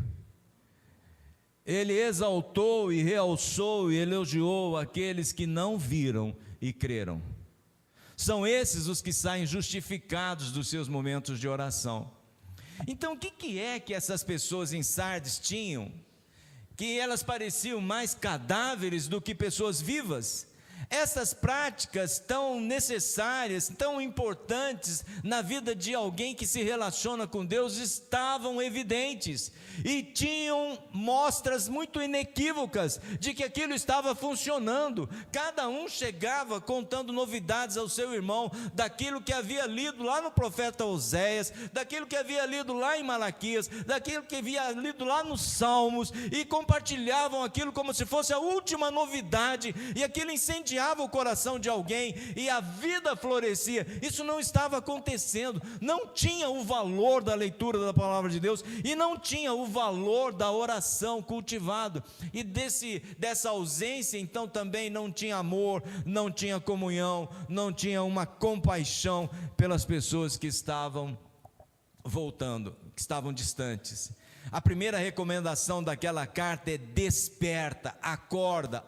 S1: Ele exaltou e realçou e elogiou aqueles que não viram e creram. São esses os que saem justificados dos seus momentos de oração. Então, o que é que essas pessoas em Sardes tinham? Que elas pareciam mais cadáveres do que pessoas vivas. Essas práticas tão necessárias, tão importantes na vida de alguém que se relaciona com Deus, estavam evidentes e tinham mostras muito inequívocas de que aquilo estava funcionando. Cada um chegava contando novidades ao seu irmão, daquilo que havia lido lá no profeta Oséias, daquilo que havia lido lá em Malaquias, daquilo que havia lido lá nos Salmos, e compartilhavam aquilo como se fosse a última novidade, e aquilo incendiava o coração de alguém e a vida florescia. Isso não estava acontecendo. Não tinha o valor da leitura da palavra de Deus e não tinha o valor da oração cultivado. E dessa ausência, então, também não tinha amor, não tinha comunhão, não tinha uma compaixão pelas pessoas que estavam voltando, que estavam distantes. A primeira recomendação daquela carta é: desperta, acorda,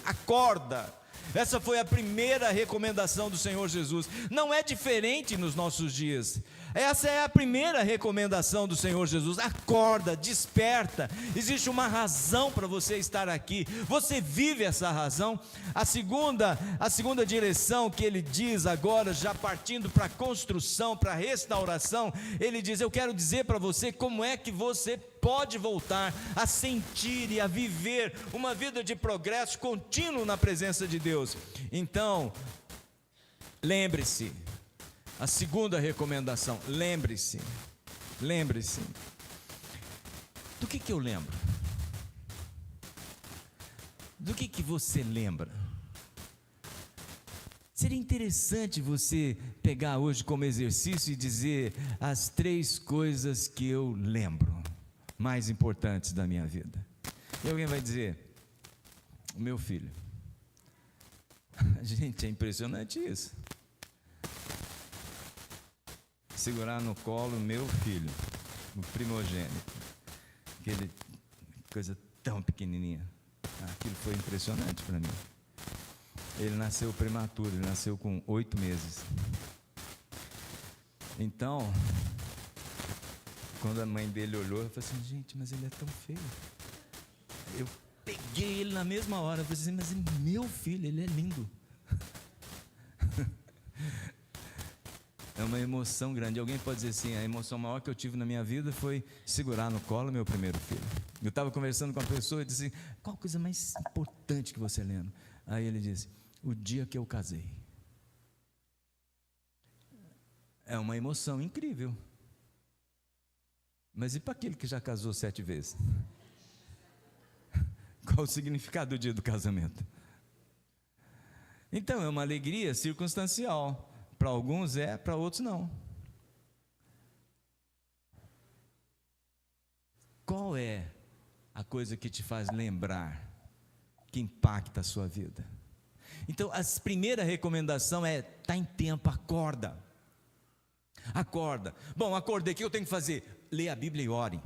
S1: acorda. Essa foi a primeira recomendação do Senhor Jesus. Não é diferente nos nossos dias. Essa é a primeira recomendação do Senhor Jesus: acorda, desperta. Existe uma razão para você estar aqui. Você vive essa razão? A segunda direção que ele diz agora, já partindo para a construção, para a restauração, ele diz: eu quero dizer para você como é que você pode voltar a sentir e a viver uma vida de progresso contínuo na presença de Deus. Então, lembre-se. A segunda recomendação: lembre-se. Do que eu lembro? Do que você lembra? Seria interessante você pegar hoje como exercício e dizer as 3 coisas que eu lembro mais importantes da minha vida. E alguém vai dizer: o meu filho. Gente, é impressionante isso. Segurar no colo o meu filho, o primogênito, aquele coisa tão pequenininha. Aquilo foi impressionante para mim. Ele nasceu prematuro, ele nasceu com 8 meses. Então, quando a mãe dele olhou, eu falei assim: gente, mas ele é tão feio. Eu peguei ele na mesma hora, eu falei assim: mas meu filho, ele é lindo. É uma emoção grande. Alguém pode dizer assim: a emoção maior que eu tive na minha vida foi segurar no colo meu primeiro filho. Eu estava conversando com uma pessoa e disse assim: qual a coisa mais importante que você lembra? Aí ele disse: o dia que eu casei. É uma emoção incrível. Mas e para aquele que já casou 7 vezes? Qual o significado do dia do casamento? Então, é uma alegria circunstancial. Para alguns é, para outros não. Qual é a coisa que te faz lembrar, que impacta a sua vida? Então, a primeira recomendação é: está em tempo, acorda. Acorda. Bom, acordei, o que eu tenho que fazer? Leia a Bíblia e ore.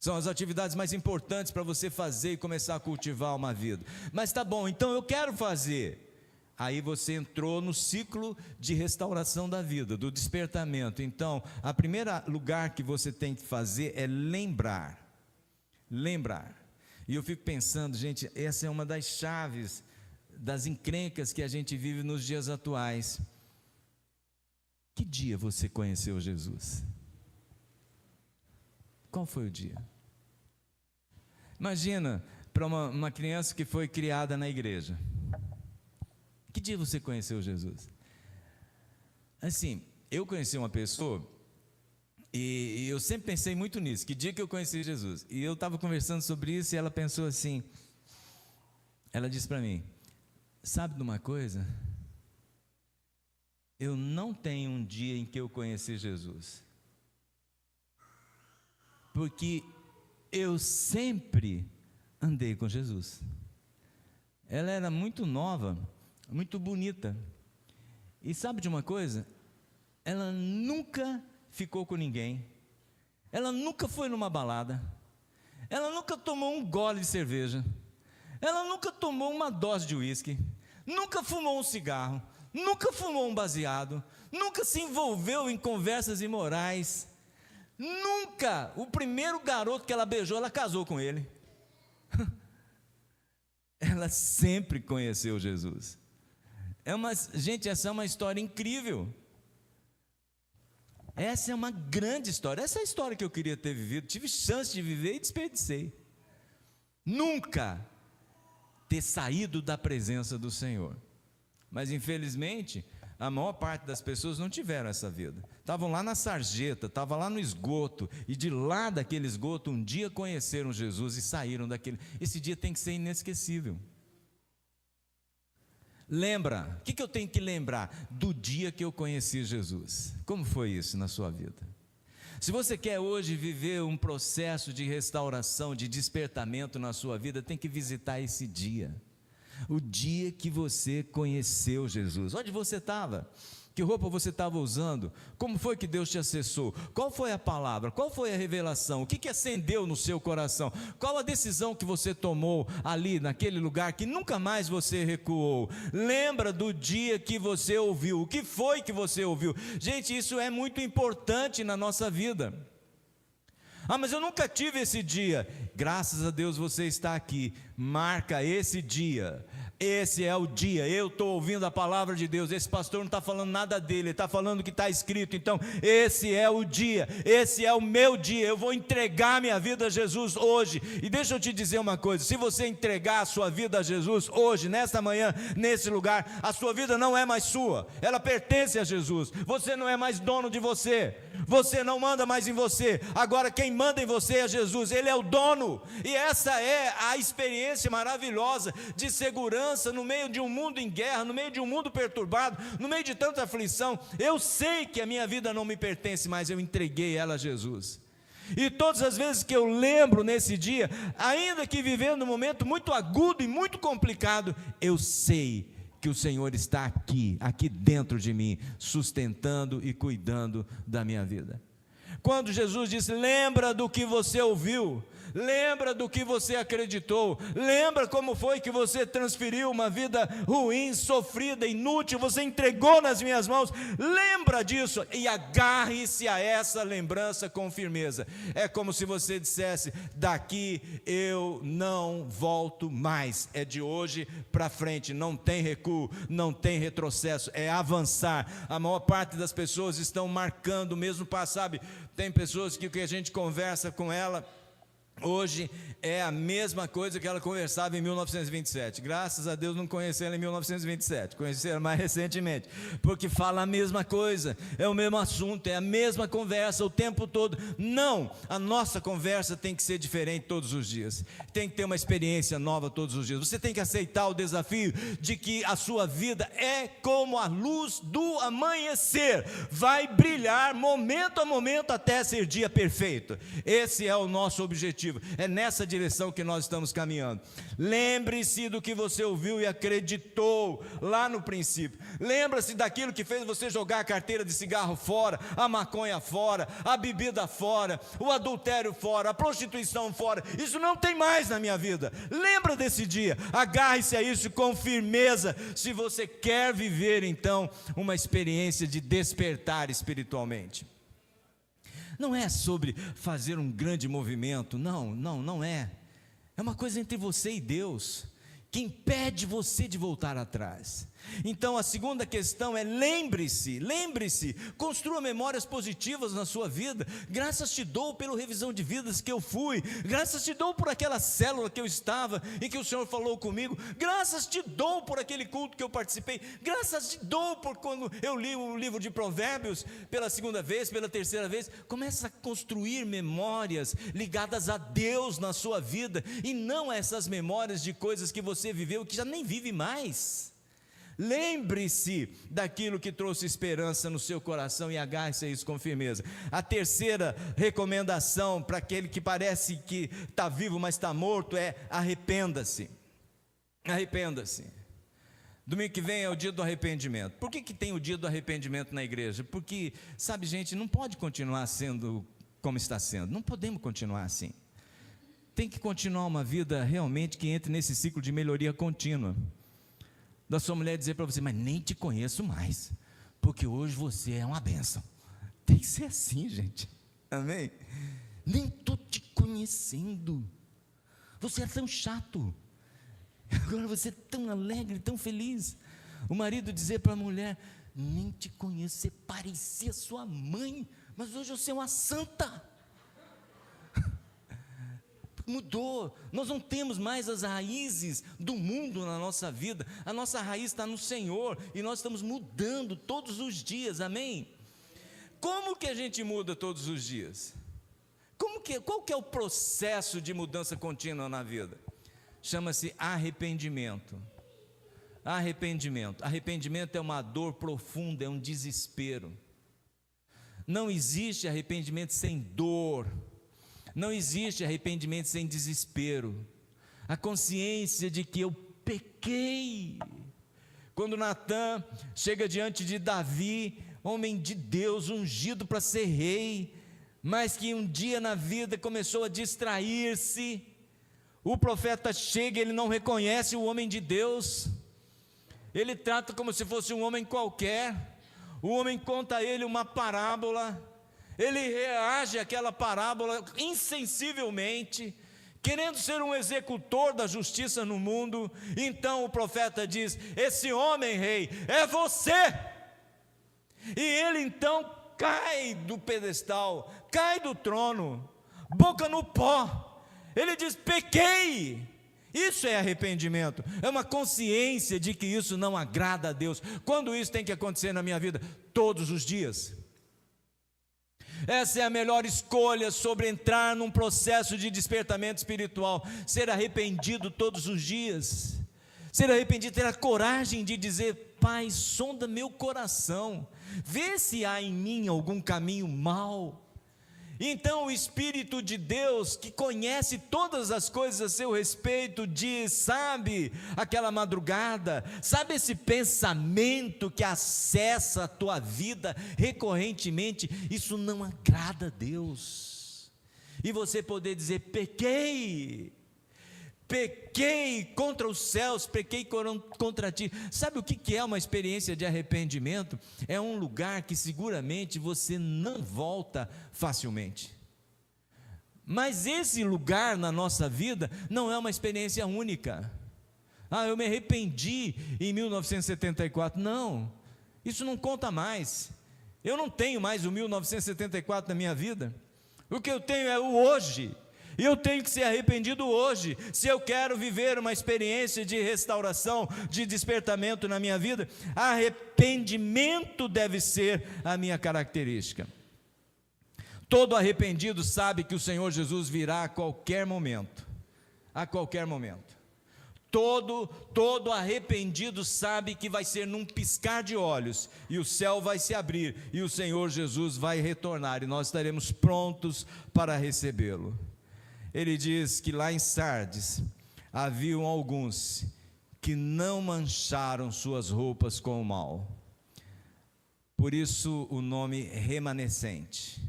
S1: São as atividades mais importantes para você fazer e começar a cultivar uma vida. Mas tá bom, então eu quero fazer. Aí você entrou no ciclo de restauração da vida, do despertamento. Então, a primeira lugar que você tem que fazer é lembrar. E eu fico pensando, gente, essa é uma das chaves das encrencas que a gente vive nos dias atuais. Que dia você conheceu Jesus? Qual foi o dia? Imagina para uma criança que foi criada na igreja. Que dia você conheceu Jesus? Assim, eu conheci uma pessoa E eu sempre pensei muito nisso, que dia que eu conheci Jesus. E eu estava conversando sobre isso e ela pensou assim, ela disse para mim, sabe de uma coisa? Eu não tenho um dia em que eu conheci Jesus, porque eu sempre andei com Jesus. Ela era muito nova, muito bonita, e sabe de uma coisa? Ela nunca ficou com ninguém, ela nunca foi numa balada, ela nunca tomou um gole de cerveja, ela nunca tomou uma dose de uísque, nunca fumou um cigarro, nunca fumou um baseado, nunca se envolveu em conversas imorais, nunca. O primeiro garoto que ela beijou, ela casou com ele. Ela sempre conheceu Jesus. Gente, essa é uma história incrível. Essa é uma grande história. Essa é a história que eu queria ter vivido. Tive chance de viver e desperdicei. Nunca ter saído da presença do Senhor. Mas infelizmente, a maior parte das pessoas não tiveram essa vida. Estavam lá na sarjeta, estavam lá no esgoto, e de lá daquele esgoto, um dia conheceram Jesus e saíram daquele. Esse dia tem que ser inesquecível. Lembra, o que eu tenho que lembrar? Do dia que eu conheci Jesus. Como foi isso na sua vida? Se você quer hoje viver um processo de restauração, de despertamento na sua vida, tem que visitar esse dia. O dia que você conheceu Jesus. Onde você estava? Que roupa você estava usando? Como foi que Deus te acessou? Qual foi a palavra? Qual foi a revelação? O que acendeu no seu coração? Qual a decisão que você tomou ali naquele lugar que nunca mais você recuou? Lembra do dia que você ouviu? O que foi que você ouviu? Gente, isso é muito importante na nossa vida. Ah, mas eu nunca tive esse dia. Graças a Deus você está aqui. Marca esse dia. Esse é o dia. Eu estou ouvindo a palavra de Deus. Esse pastor não está falando nada dele, ele está falando o que está escrito. Então esse é o dia, esse é o meu dia. Eu vou entregar minha vida a Jesus hoje. E deixa eu te dizer uma coisa: se você entregar a sua vida a Jesus hoje, nesta manhã, nesse lugar, a sua vida não é mais sua, ela pertence a Jesus. Você não é mais dono de você, você não manda mais em você. Agora quem manda em você é Jesus, Ele é o dono. E essa é a experiência maravilhosa de segurança no meio de um mundo em guerra, no meio de um mundo perturbado, no meio de tanta aflição. Eu sei que a minha vida não me pertence, mas eu entreguei ela a Jesus. E todas as vezes que eu lembro nesse dia, ainda que vivendo um momento muito agudo e muito complicado, eu sei que o Senhor está aqui dentro de mim, sustentando e cuidando da minha vida. Quando Jesus disse: lembra do que você ouviu, lembra do que você acreditou, lembra como foi que você transferiu uma vida ruim, sofrida, inútil, você entregou nas minhas mãos, lembra disso e agarre-se a essa lembrança com firmeza. É como se você dissesse: daqui eu não volto mais, é de hoje para frente, não tem recuo, não tem retrocesso, é avançar. A maior parte das pessoas estão marcando o mesmo passo, sabe? Tem pessoas que a gente conversa com ela hoje é a mesma coisa que ela conversava em 1927. Graças a Deus não conheci ela em 1927, conheci ela mais recentemente, porque fala a mesma coisa, é o mesmo assunto, é a mesma conversa o tempo todo. Não, a nossa conversa tem que ser diferente todos os dias, tem que ter uma experiência nova todos os dias. Você tem que aceitar o desafio de que a sua vida é como a luz do amanhecer, vai brilhar momento a momento até ser dia perfeito. Esse é o nosso objetivo. É nessa direção que nós estamos caminhando. Lembre-se do que você ouviu e acreditou lá no princípio. Lembra-se daquilo que fez você jogar a carteira de cigarro fora, a maconha fora, a bebida fora, o adultério fora, a prostituição fora. Isso não tem mais na minha vida. Lembra desse dia, agarre-se a isso com firmeza, se você quer viver então uma experiência de despertar espiritualmente. Não é sobre fazer um grande movimento, não é. É uma coisa entre você e Deus, que impede você de voltar atrás. Então a segunda questão é: lembre-se, construa memórias positivas na sua vida. Graças te dou pela revisão de vidas que eu fui, graças te dou por aquela célula que eu estava e que o Senhor falou comigo, graças te dou por aquele culto que eu participei, graças te dou por quando eu li o livro de Provérbios pela segunda vez, pela terceira vez. Começa a construir memórias ligadas a Deus na sua vida, e não essas memórias de coisas que você viveu que já nem vive mais. Lembre-se daquilo que trouxe esperança no seu coração e agarre-se a isso com firmeza. A terceira recomendação para aquele que parece que está vivo, mas está morto, é: arrependa-se. Arrependa-se. Domingo que vem é o dia do arrependimento. Por que tem o dia do arrependimento na igreja? Porque, sabe, gente, não pode continuar sendo como está sendo. Não podemos continuar assim. Tem que continuar uma vida realmente que entre nesse ciclo de melhoria contínua. Da sua mulher dizer para você: mas nem te conheço mais, porque hoje você é uma bênção. Tem que ser assim, gente. Amém? Nem estou te conhecendo. Você é tão chato. Agora você é tão alegre, tão feliz. O marido dizer para a mulher: nem te conheço, você parecia sua mãe, mas hoje você é uma santa. Mudou, nós não temos mais as raízes do mundo na nossa vida, a nossa raiz está no Senhor, e nós estamos mudando todos os dias, amém? Como que a gente muda todos os dias? Qual que é o processo de mudança contínua na vida? Chama-se arrependimento. Arrependimento é uma dor profunda, é um desespero. Não existe arrependimento sem dor. Não existe arrependimento sem desespero. A consciência de que eu pequei. Quando Natã chega diante de Davi, homem de Deus, ungido para ser rei, mas que um dia na vida começou a distrair-se, o profeta chega, ele não reconhece o homem de Deus, ele trata como se fosse um homem qualquer. O homem conta a ele uma parábola, ele reage àquela parábola insensivelmente, querendo ser um executor da justiça no mundo. Então o profeta diz: esse homem, rei, é você. E ele então cai do pedestal, cai do trono, boca no pó. Ele diz: pequei. Isso é arrependimento, é uma consciência de que isso não agrada a Deus. Quando isso tem que acontecer na minha vida? Todos os dias. Essa é a melhor escolha sobre entrar num processo de despertamento espiritual. Ser arrependido todos os dias. Ser arrependido, ter a coragem de dizer: Pai, sonda meu coração, vê se há em mim algum caminho mau. Então o Espírito de Deus, que conhece todas as coisas a seu respeito, diz: sabe aquela madrugada, sabe esse pensamento que acessa a tua vida recorrentemente, isso não agrada a Deus. E você poder dizer: pequei contra os céus, pequei contra ti. Sabe o que é uma experiência de arrependimento? É um lugar que seguramente você não volta facilmente. Mas esse lugar na nossa vida não é uma experiência única. Eu me arrependi em 1974. Não, isso não conta mais. Eu não tenho mais o 1974 na minha vida. O que eu tenho é o hoje. E eu tenho que ser arrependido hoje. Se eu quero viver uma experiência de restauração, de despertamento na minha vida, arrependimento deve ser a minha característica. Todo arrependido sabe que o Senhor Jesus virá a qualquer momento. A qualquer momento. Todo arrependido sabe que vai ser num piscar de olhos, e o céu vai se abrir, e o Senhor Jesus vai retornar, e nós estaremos prontos para recebê-lo. Ele diz que lá em Sardes haviam alguns que não mancharam suas roupas com o mal. Por isso o nome remanescente.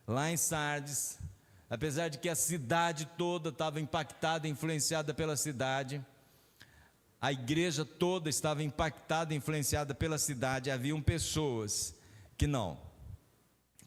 S1: Lá em Sardes, apesar de que a cidade toda estava impactada, influenciada pela cidade, a igreja toda estava impactada, influenciada pela cidade, haviam pessoas que não.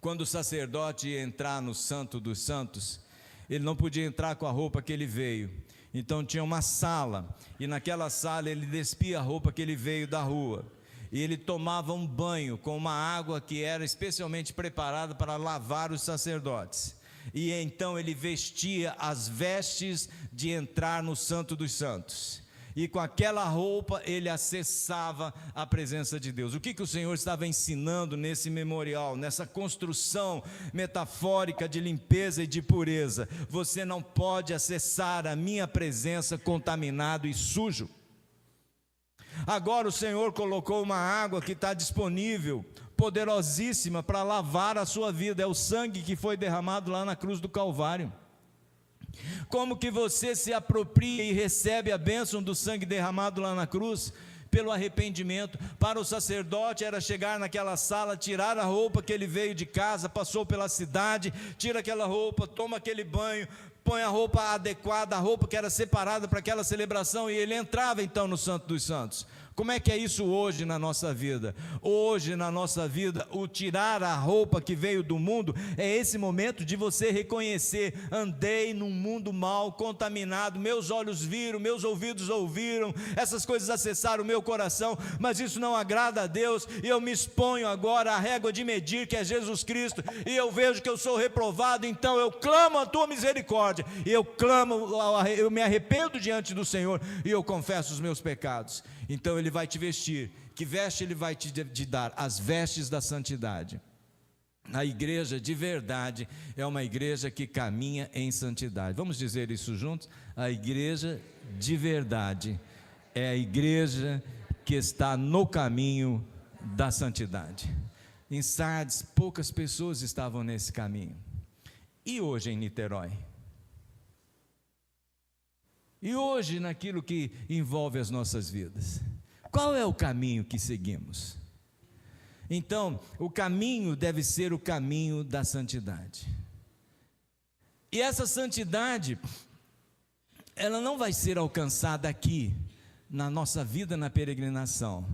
S1: Quando o sacerdote ia entrar no Santo dos Santos, ele não podia entrar com a roupa que ele veio, Então tinha uma sala, e naquela sala ele despia a roupa que ele veio da rua, e ele tomava um banho com uma água que era especialmente preparada para lavar os sacerdotes, e então ele vestia as vestes de entrar no Santo dos Santos, e com aquela roupa ele acessava a presença de Deus. O que o Senhor estava ensinando nesse memorial, nessa construção metafórica de limpeza e de pureza? Você não pode acessar a minha presença contaminado e sujo. Agora o Senhor colocou uma água que está disponível, poderosíssima para lavar a sua vida, é o sangue que foi derramado lá na cruz do Calvário. Como que você se apropria e recebe a bênção do sangue derramado lá na cruz? Pelo arrependimento. Para o sacerdote era chegar naquela sala, tirar a roupa que ele veio de casa, passou pela cidade, tira aquela roupa, toma aquele banho, põe a roupa adequada, a roupa que era separada para aquela celebração, e ele entrava então no Santo dos Santos. Como é que é isso hoje na nossa vida? Hoje na nossa vida, o tirar a roupa que veio do mundo, é esse momento de você reconhecer: andei num mundo mal, contaminado, meus olhos viram, meus ouvidos ouviram, essas coisas acessaram o meu coração, mas isso não agrada a Deus, e eu me exponho agora à régua de medir, que é Jesus Cristo, e eu vejo que eu sou reprovado, então eu clamo a tua misericórdia, e eu me arrependo diante do Senhor, e eu confesso os meus pecados. Então ele vai te vestir. Que veste ele vai te dar? As vestes da santidade. A igreja de verdade é uma igreja que caminha em santidade. Vamos dizer isso juntos? A igreja de verdade é a igreja que está no caminho da santidade. Em Sardes, poucas pessoas estavam nesse caminho. E hoje em Niterói? E hoje naquilo que envolve as nossas vidas? Qual é o caminho que seguimos? Então, o caminho deve ser o caminho da santidade. E essa santidade, ela não vai ser alcançada aqui, na nossa vida na peregrinação,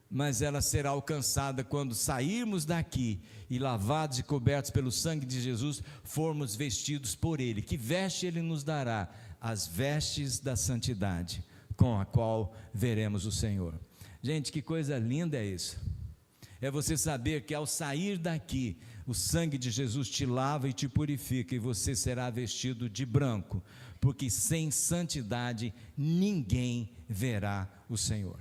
S1: mas ela será alcançada quando sairmos daqui e lavados e cobertos pelo sangue de Jesus, formos vestidos por Ele. Que veste Ele nos dará? As vestes da santidade, com a qual veremos o Senhor. Gente, que coisa linda é isso. É você saber que ao sair daqui, o sangue de Jesus te lava e te purifica, e você será vestido de branco, porque sem santidade ninguém verá o Senhor.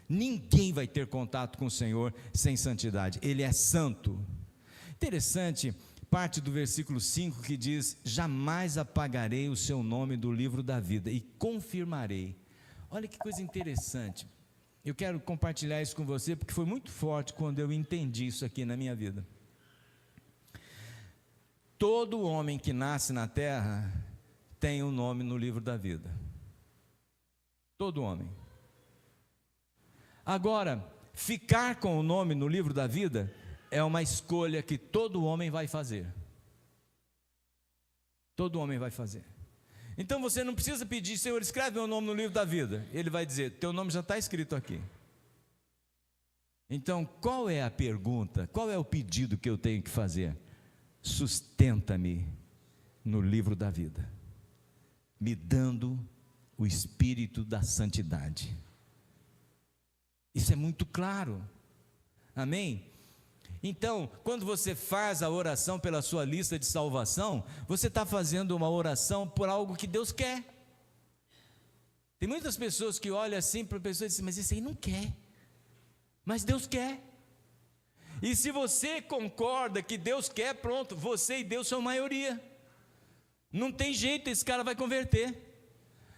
S1: Ninguém vai ter contato com o Senhor sem santidade. Ele é santo. Interessante parte do versículo 5 que diz: jamais apagarei o seu nome do livro da vida e confirmarei. Olha que coisa interessante. Eu quero compartilhar isso com você, porque foi muito forte quando eu entendi isso aqui na minha vida. Todo homem que nasce na terra tem um nome no livro da vida. Todo homem. Agora, ficar com o nome no livro da vida é uma escolha que todo homem vai fazer. Todo homem vai fazer. Então você não precisa pedir: Senhor, escreve meu nome no livro da vida. Ele vai dizer: teu nome já está escrito aqui. Então qual é a pergunta? Qual é o pedido que eu tenho que fazer? Sustenta-me no livro da vida, me dando o espírito da santidade. Isso é muito claro. Amém? Então, quando você faz a oração pela sua lista de salvação, você está fazendo uma oração por algo que Deus quer. Tem muitas pessoas que olham assim para a pessoa e dizem: mas esse aí não quer, mas Deus quer. E se você concorda que Deus quer, pronto, você e Deus são maioria. Não tem jeito, esse cara vai converter.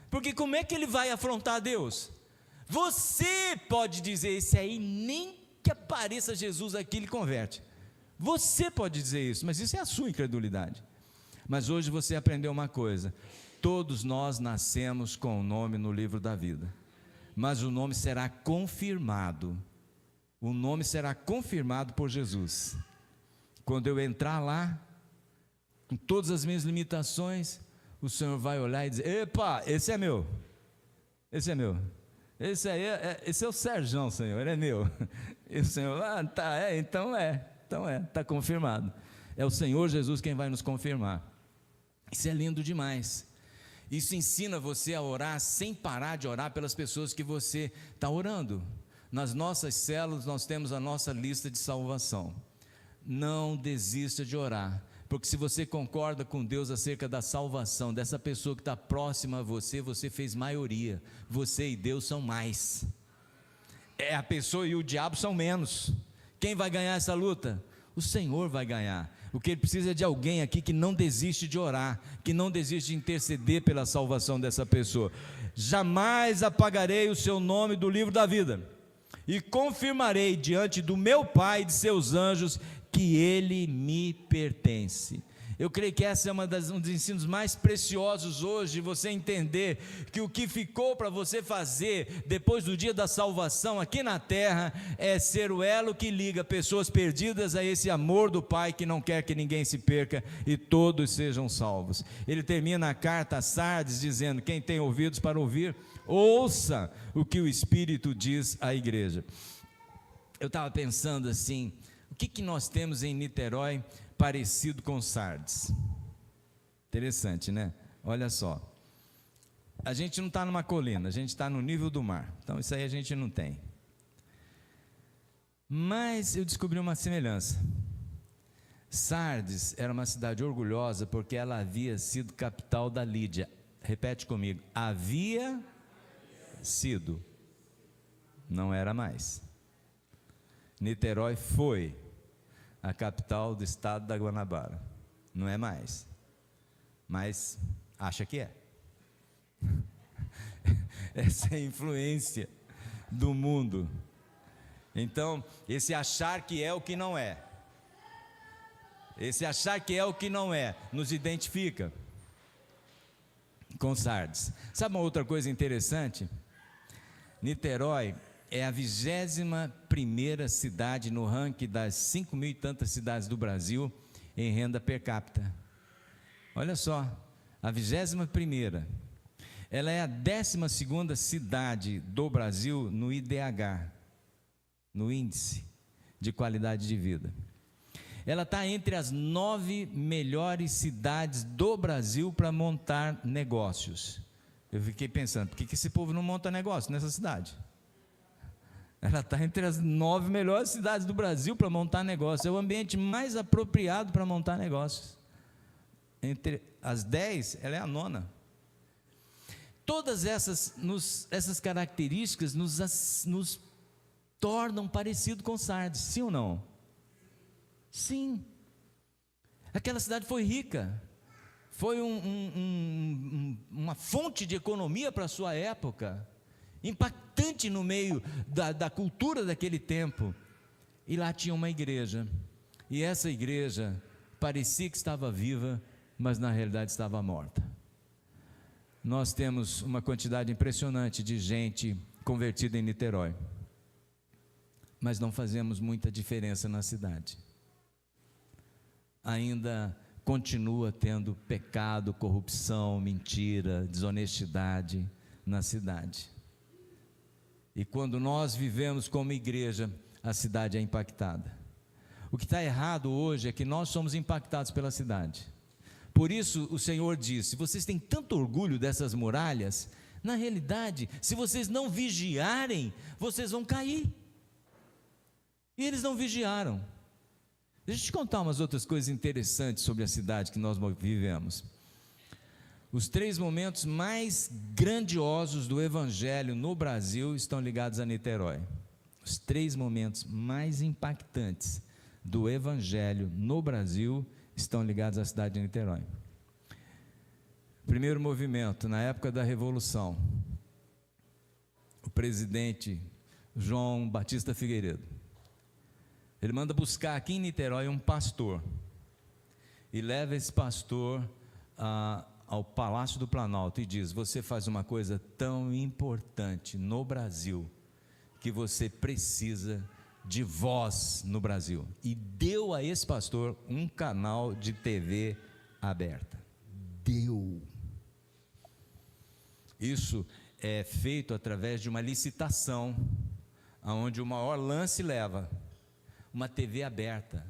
S1: Porque como é que ele vai afrontar Deus? Você pode dizer: esse aí nem que apareça Jesus aqui, ele converte. Você pode dizer isso, mas isso é a sua incredulidade. Mas hoje você aprendeu uma coisa: todos nós nascemos com o nome no livro da vida, mas o nome será confirmado. O nome será confirmado por Jesus. Quando eu entrar lá, com todas as minhas limitações, o Senhor vai olhar e dizer: epa, esse é meu. Esse é meu. Esse aí esse é o Serjão, Senhor, ele é meu. E o Senhor: então está confirmado. É o Senhor Jesus quem vai nos confirmar. Isso é lindo demais. Isso ensina você a orar sem parar de orar pelas pessoas que você está orando. Nas nossas células nós temos a nossa lista de salvação. Não desista de orar, porque se você concorda com Deus acerca da salvação dessa pessoa que está próxima a você, você fez maioria. Você e Deus são mais. A pessoa e o diabo são menos. Quem vai ganhar essa luta? O Senhor vai ganhar. O que ele precisa é de alguém aqui que não desiste de orar, que não desiste de interceder pela salvação dessa pessoa. Jamais apagarei o seu nome do livro da vida, e confirmarei diante do meu Pai e de seus anjos que ele me pertence. Eu creio que essa é um dos ensinos mais preciosos hoje, você entender que o que ficou para você fazer depois do dia da salvação aqui na terra é ser o elo que liga pessoas perdidas a esse amor do Pai que não quer que ninguém se perca e todos sejam salvos. Ele termina a carta a Sardes dizendo: quem tem ouvidos para ouvir, ouça o que o Espírito diz à igreja. Eu estava pensando assim, o que nós temos em Niterói parecido com Sardes? Interessante, né? Olha só, a gente não está numa colina, a gente está no nível do mar, então isso aí a gente não tem. Mas eu descobri uma semelhança. Sardes era uma cidade orgulhosa porque ela havia sido capital da Lídia. Repete comigo: havia sido, não era mais. Niterói foi a capital do estado da Guanabara, não é mais, mas acha que é. Essa é a influência do mundo. Então, esse achar que é o que não é, esse achar que é o que não é, nos identifica com Sardes. Sabe uma outra coisa interessante? Niterói é a 21ª cidade no ranking das 5.000 e tantas cidades do Brasil em renda per capita. Olha só, a 21ª. Ela é a 12ª cidade do Brasil no IDH, no Índice de Qualidade de Vida. Ela está entre as 9 melhores cidades do Brasil para montar negócios. Eu fiquei pensando, por que esse povo não monta negócio nessa cidade? Ela está entre as 9 melhores cidades do Brasil para montar negócio. É o ambiente mais apropriado para montar negócios. Entre as 10, ela é a 9ª. Todas essas características nos tornam parecido com Sardes, sim ou não? Sim. Aquela cidade foi rica, foi uma fonte de economia para a sua época, impactante no meio da cultura daquele tempo. E lá tinha uma igreja, e essa igreja parecia que estava viva, mas na realidade estava morta. Nós temos uma quantidade impressionante de gente convertida em Niterói, mas não fazemos muita diferença na cidade. Ainda continua tendo pecado, corrupção, mentira, desonestidade na cidade. E quando nós vivemos como igreja, a cidade é impactada. O que está errado hoje é que nós somos impactados pela cidade. Por isso o Senhor disse: vocês têm tanto orgulho dessas muralhas, na realidade, se vocês não vigiarem, vocês vão cair. E eles não vigiaram. Deixa eu te contar umas outras coisas interessantes sobre a cidade que nós vivemos. Os 3 momentos mais grandiosos do Evangelho no Brasil estão ligados a Niterói. Os 3 momentos mais impactantes do Evangelho no Brasil estão ligados à cidade de Niterói. Primeiro movimento, na época da Revolução, o presidente João Batista Figueiredo, ele manda buscar aqui em Niterói um pastor, e leva esse pastor ao Palácio do Planalto e diz: você faz uma coisa tão importante no Brasil, que você precisa de voz no Brasil. E deu a esse pastor um canal de TV aberta. Deu. Isso é feito através de uma licitação, onde o maior lance leva uma TV aberta,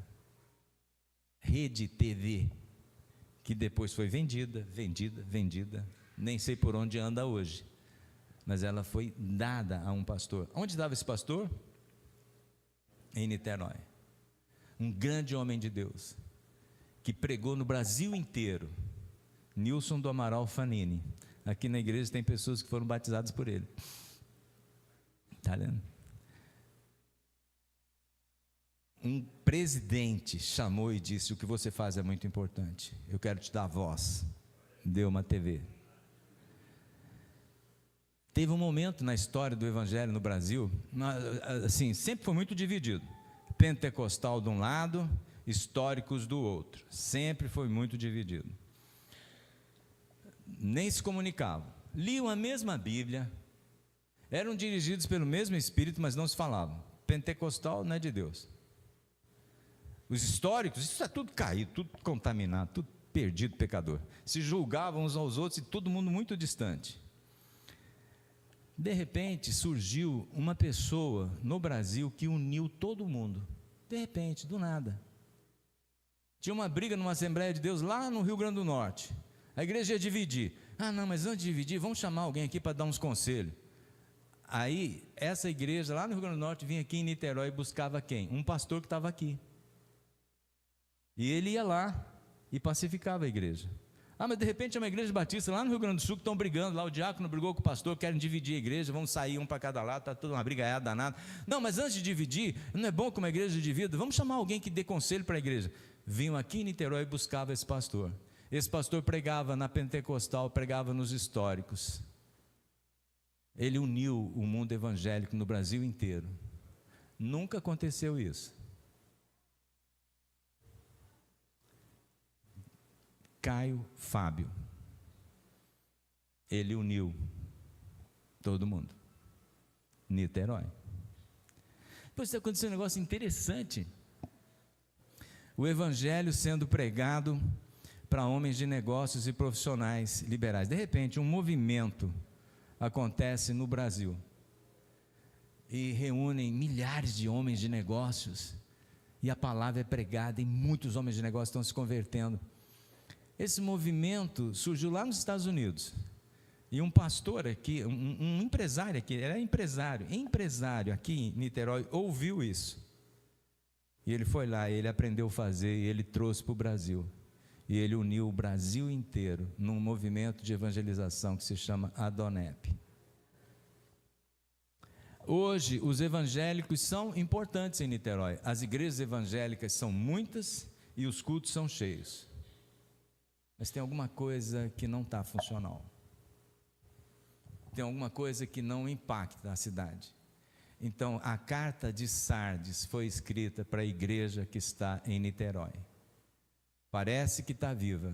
S1: Rede TV, que depois foi vendida. Nem sei por onde anda hoje, mas ela foi dada a um pastor. Onde estava esse pastor? Em Niterói. Um grande homem de Deus, que pregou no Brasil inteiro, Nilson do Amaral Fanini. Aqui na igreja tem pessoas que foram batizadas por ele. Está vendo? Um presidente chamou e disse: o que você faz é muito importante, eu quero te dar voz. Deu uma TV. Teve um momento na história do evangelho no Brasil, assim, sempre foi muito dividido, pentecostal de um lado, históricos do outro, sempre foi muito dividido, nem se comunicavam, liam a mesma Bíblia, eram dirigidos pelo mesmo Espírito, mas não se falavam. Pentecostal não é de Deus. Os históricos, isso é tudo caído, tudo contaminado, tudo perdido, pecador, se julgavam uns aos outros e todo mundo muito distante. De repente surgiu uma pessoa no Brasil que uniu todo mundo, de repente, do nada. Tinha uma briga numa Assembleia de Deus lá no Rio Grande do Norte, a igreja ia dividir. Não, mas antes de dividir, vamos chamar alguém aqui para dar uns conselhos. Aí essa igreja lá no Rio Grande do Norte vinha aqui em Niterói e buscava quem? Um pastor que estava aqui, e ele ia lá e pacificava a igreja. Mas de repente é uma igreja batista lá no Rio Grande do Sul que estão brigando, lá o diácono brigou com o pastor, querem dividir a igreja, vão sair um para cada lado, está toda uma brigaiada danada. Não, mas antes de dividir, não é bom que uma igreja divida, vamos chamar alguém que dê conselho para a igreja. Vinham aqui em Niterói e buscava esse pastor. Esse pastor pregava na pentecostal, pregava nos históricos. Ele uniu o mundo evangélico no Brasil inteiro. Nunca aconteceu isso. Caio Fábio, ele uniu todo mundo, Niterói. Depois aconteceu um negócio interessante, o evangelho sendo pregado para homens de negócios e profissionais liberais. De repente um movimento acontece no Brasil, e reúnem milhares de homens de negócios, e a palavra é pregada, e muitos homens de negócios estão se convertendo. Esse movimento surgiu lá nos Estados Unidos, e um pastor aqui, um empresário aqui, era empresário aqui em Niterói, ouviu isso, e ele foi lá, ele aprendeu a fazer, e ele trouxe para o Brasil, e ele uniu o Brasil inteiro, num movimento de evangelização que se chama Adonep. Hoje os evangélicos são importantes em Niterói, as igrejas evangélicas são muitas, e os cultos são cheios, mas tem alguma coisa que não está funcional, tem alguma coisa que não impacta a cidade. Então a carta de Sardes foi escrita para a igreja que está em Niterói, parece que está viva,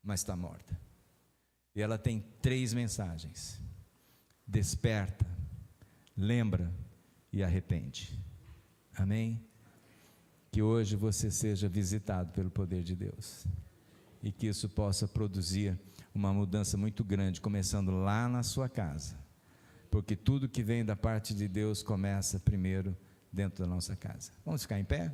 S1: mas está morta, e ela tem 3 mensagens: desperta, lembra e arrepende. Amém? Que hoje você seja visitado pelo poder de Deus, e que isso possa produzir uma mudança muito grande, começando lá na sua casa, porque tudo que vem da parte de Deus começa primeiro dentro da nossa casa. Vamos ficar em pé?